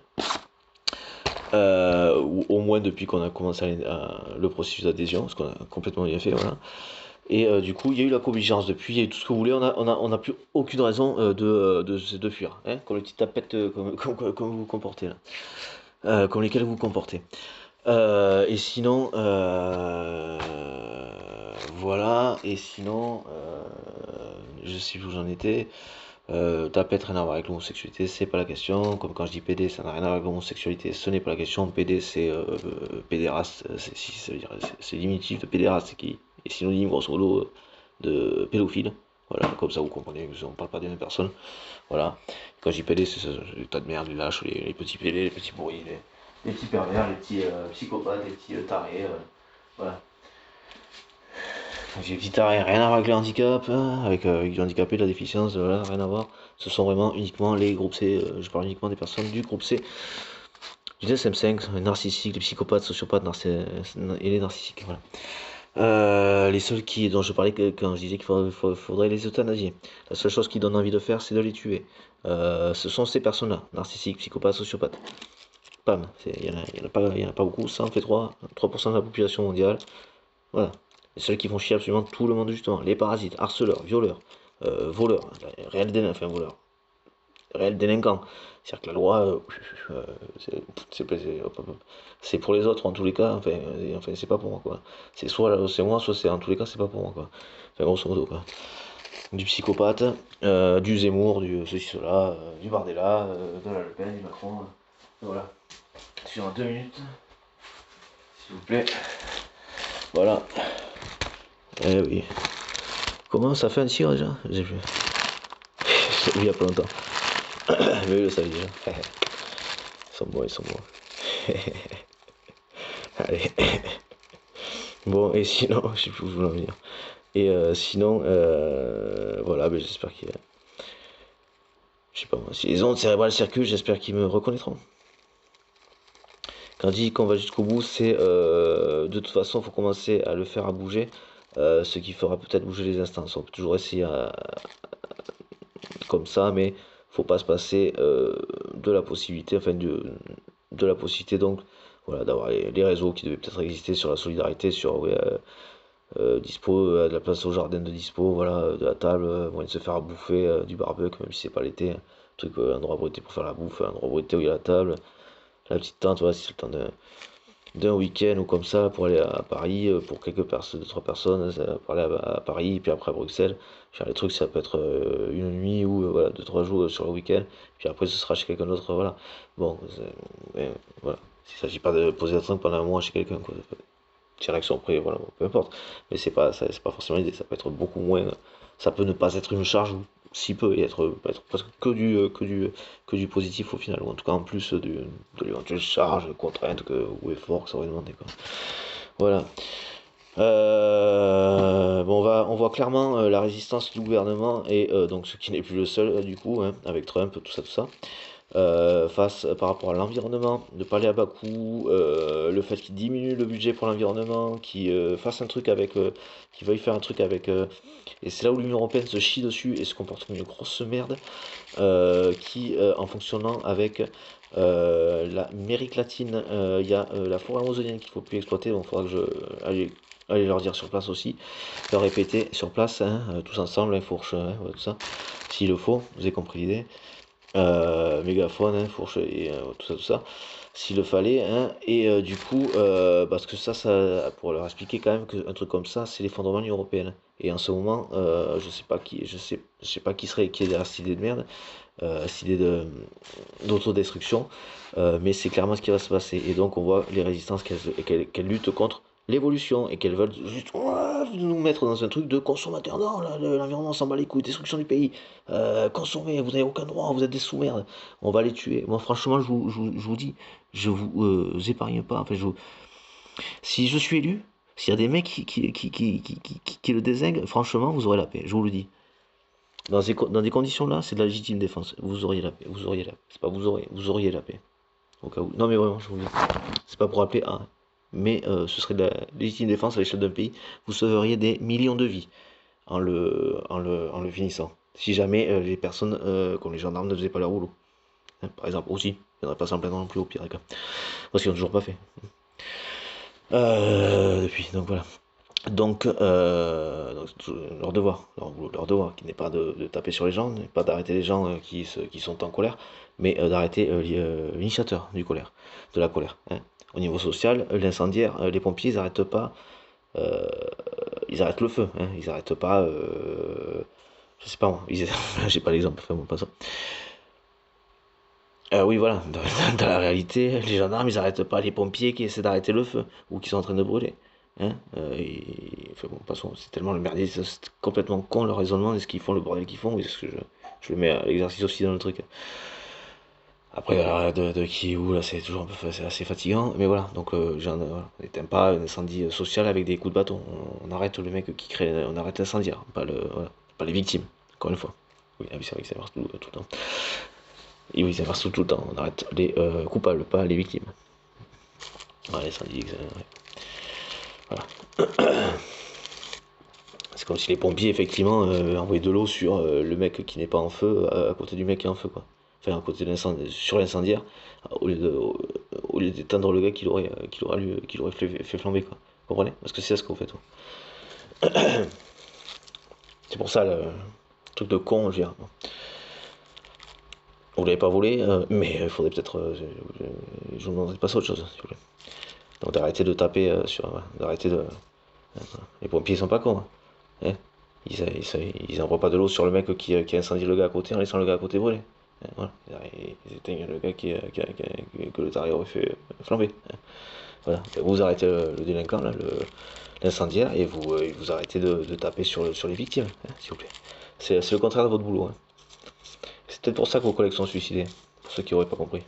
Ou au moins depuis qu'on a commencé le processus d'adhésion, ce qu'on a complètement bien fait, voilà. Et du coup, il y a eu la co-belligérance depuis, il y a eu tout ce que vous voulez, on a plus aucune raison de fuir, hein, comme les petites tapettes comme vous vous comportez là, comme lesquelles vous vous comportez. Et sinon, voilà, et sinon, je sais où j'en étais. Tapette, rien à voir avec l'homosexualité, c'est pas la question. Comme quand je dis PD, ça n'a rien à voir avec l'homosexualité, ce n'est pas la question. PD, c'est pédéraste, ça veut dire, c'est diminutif de pédéraste qui est synonyme, grosso modo, de pédophile. Voilà, comme ça vous comprenez, on parle pas des mêmes personnes. Voilà. Quand je dis PD, c'est les tas de merde, les lâches, les petits PD, les petits pourris, les petits pervers, les petits psychopathes, les petits tarés. Voilà. J'ai dit rien à voir avec le handicap, hein, avec le handicapé, la déficience, voilà, rien à voir. Ce sont vraiment uniquement les groupes C, je parle uniquement des personnes du groupe C, du DSM-5, les narcissiques, les psychopathes, sociopathes et les narcissiques, voilà. Les seuls dont je parlais quand je disais qu'il faudrait les euthanasier. La seule chose qui donne envie de faire, c'est de les tuer. Ce sont ces personnes-là, narcissiques, psychopathes, sociopathes. Pam, il y en a pas beaucoup, ça en fait 3% de la population mondiale. Voilà. Les seuls qui font chier absolument tout le monde, justement. Les parasites, harceleurs, violeurs, voleurs, voleurs, réels délinquants. C'est-à-dire que la loi, c'est pour les autres en tous les cas, enfin c'est pas pour moi quoi. C'est moi, soit c'est en tous les cas, c'est pas pour moi quoi. Enfin, grosso modo quoi. Du psychopathe, du Zemmour, du ceci, cela, du Bardella, de la Le Pen, du Macron. Voilà. Sur 2 minutes, s'il vous plaît. Voilà. Eh oui. Comment ça fait un tir déjà? J'ai vu. J'ai vu il y a pas longtemps. Mais oui, le savait déjà. Ils sont bons, ils sont bons. Allez. Bon, et sinon, je sais plus où je voulais en venir. Et sinon, voilà, ben, j'espère qu'il y a... Je sais pas moi, si les ondes cérébrales circulent, j'espère qu'ils me reconnaîtront. Quand on dit qu'on va jusqu'au bout, c'est de toute façon, il faut commencer à le faire à bouger, ce qui fera peut-être bouger les instances. On peut toujours essayer comme ça, mais faut pas se passer de la possibilité, de la possibilité donc, voilà, d'avoir les réseaux qui devaient peut-être exister sur la solidarité, sur ouais, dispo, de la place au jardin de dispo, voilà, de la table, moyen de se faire à bouffer, du barbecue, même si c'est pas l'été, un truc, un endroit abrité pour faire la bouffe, un endroit abrité où il y a la table, la petite tente, voilà, si c'est le temps d'un week-end ou comme ça pour aller à Paris pour quelques personnes, 2-3 personnes, pour aller à Paris, puis après à Bruxelles. Faire les trucs, ça peut être une nuit ou voilà, 2-3 jours sur le week-end, puis après ce sera chez quelqu'un d'autre, voilà. Bon, voilà. Il ne s'agit pas de poser la train pendant un mois chez quelqu'un, quoi. Direction près, voilà, bon, peu importe. Mais c'est pas forcément l'idée, ça peut être beaucoup moins. Ça peut ne pas être une charge si peu et être presque que du positif au final, ou en tout cas en plus de l'éventuelle charge, contrainte ou effort que ça aurait demandé, quoi. Voilà. Bon, on voit clairement la résistance du gouvernement et donc ce qui n'est plus le seul du coup, hein, avec Trump, tout ça, face par rapport à l'environnement, de pas aller à bas coût, le fait qu'il diminue le budget pour l'environnement, qu'il fasse un truc avec, qu'il veuille faire un truc avec, et c'est là où l'Union Européenne se chie dessus et se comporte comme une grosse merde, qui en fonctionnant avec l'Amérique latine, il y a la forêt amazonienne qu'il faut plus exploiter, donc il faudra que aller leur dire sur place aussi, leur répéter sur place, hein, tous ensemble, hein, fourche, hein, tout ça, s'il le faut, vous avez compris l'idée. Mégaphone, hein, fourche et tout ça, s'il le fallait, hein, et du coup, parce que ça, pour leur expliquer quand même qu'un truc comme ça, c'est l'effondrement de l'Union Européenne. Et en ce moment, je sais pas qui est derrière cette idée de merde, cette idée d'autodestruction, mais c'est clairement ce qui va se passer. Et donc on voit les résistances qu'elles luttent contre l'évolution et qu'elles veulent juste nous mettre dans un truc de consommateur. Non, l'environnement s'en bat les couilles, destruction du pays, consommez, vous n'avez aucun droit, vous êtes des sous-merdes, on va les tuer. Moi franchement, je vous dis, je vous épargne pas. Enfin, si je suis élu, s'il y a des mecs qui le dézinguent, franchement, vous aurez la paix, je vous le dis. Dans des conditions là, c'est de la légitime défense. Vous auriez la paix, vous auriez la paix. C'est pas vous auriez la paix. Au cas où. Non mais vraiment, je vous le dis. C'est pas pour appeler à, mais ce serait de la légitime défense à l'échelle d'un pays. Vous sauveriez des millions de vies en le finissant. Si jamais les personnes, comme les gendarmes, ne faisaient pas leur boulot. Hein, par exemple, aussi, il ne faudrait pas s'en plaindre non plus au pire des cas. Parce qu'ils n'ont toujours pas fait. Depuis, donc voilà. Donc, leur devoir, leur devoir, qui n'est pas de taper sur les gens, n'est pas d'arrêter les gens qui sont en colère, mais d'arrêter l'initiateur de la colère. Hein. Au niveau social, l'incendiaire, les pompiers, ils n'arrêtent pas, euh, ils arrêtent le feu, hein, ils n'arrêtent pas, je sais pas moi, j'ai pas l'exemple, enfin bon, pas ça. Oui, voilà, dans la réalité, les gendarmes, ils n'arrêtent pas les pompiers qui essaient d'arrêter le feu, ou qui sont en train de brûler. Hein enfin bon, passons, c'est tellement le merdier, c'est complètement con leur raisonnement, est-ce qu'ils font le bordel qu'ils font, est-ce que je le mets à l'exercice aussi dans le truc. Après, de qui ou là, c'est toujours un peu c'est assez fatigant, mais voilà, donc voilà, on n'éteint pas un incendie social avec des coups de bâton, on arrête le mec qui crée, on arrête l'incendiaire, voilà, pas les victimes, encore une fois. Oui, ah oui, c'est vrai que ça marche tout le temps. Et oui, ça marche tout le temps, on arrête les coupables, pas les victimes. Voilà, l'incendie, ouais. Voilà. C'est comme si les pompiers, effectivement, envoyaient de l'eau sur le mec qui n'est pas en feu, à côté du mec qui est en feu, quoi. Enfin, à côté de sur l'incendiaire, au lieu d'éteindre le gars qui l'aurait fait flamber, quoi. Vous comprenez? Parce que c'est ça ce qu'on fait, toi. C'est pour ça, le truc de con, je veux dire. Vous l'avez pas volé, mais il faudrait peut-être. Je vous demanderai de passer à autre chose, s'il vous plaît. Donc d'arrêter de taper d'arrêter de. Les pompiers ils sont pas cons. Hein. Ils envoient pas de l'eau sur le mec qui a incendié le gars à côté en laissant le gars à côté brûler. Hein, voilà. Ils éteignent le gars que le taré aurait fait flamber. Hein. Voilà. Vous arrêtez le délinquant, là, l'incendiaire, et vous arrêtez de taper sur les victimes, hein, s'il vous plaît. C'est le contraire de votre boulot. Hein. C'est peut-être pour ça que vos collègues sont suicidés, pour ceux qui n'auraient pas compris.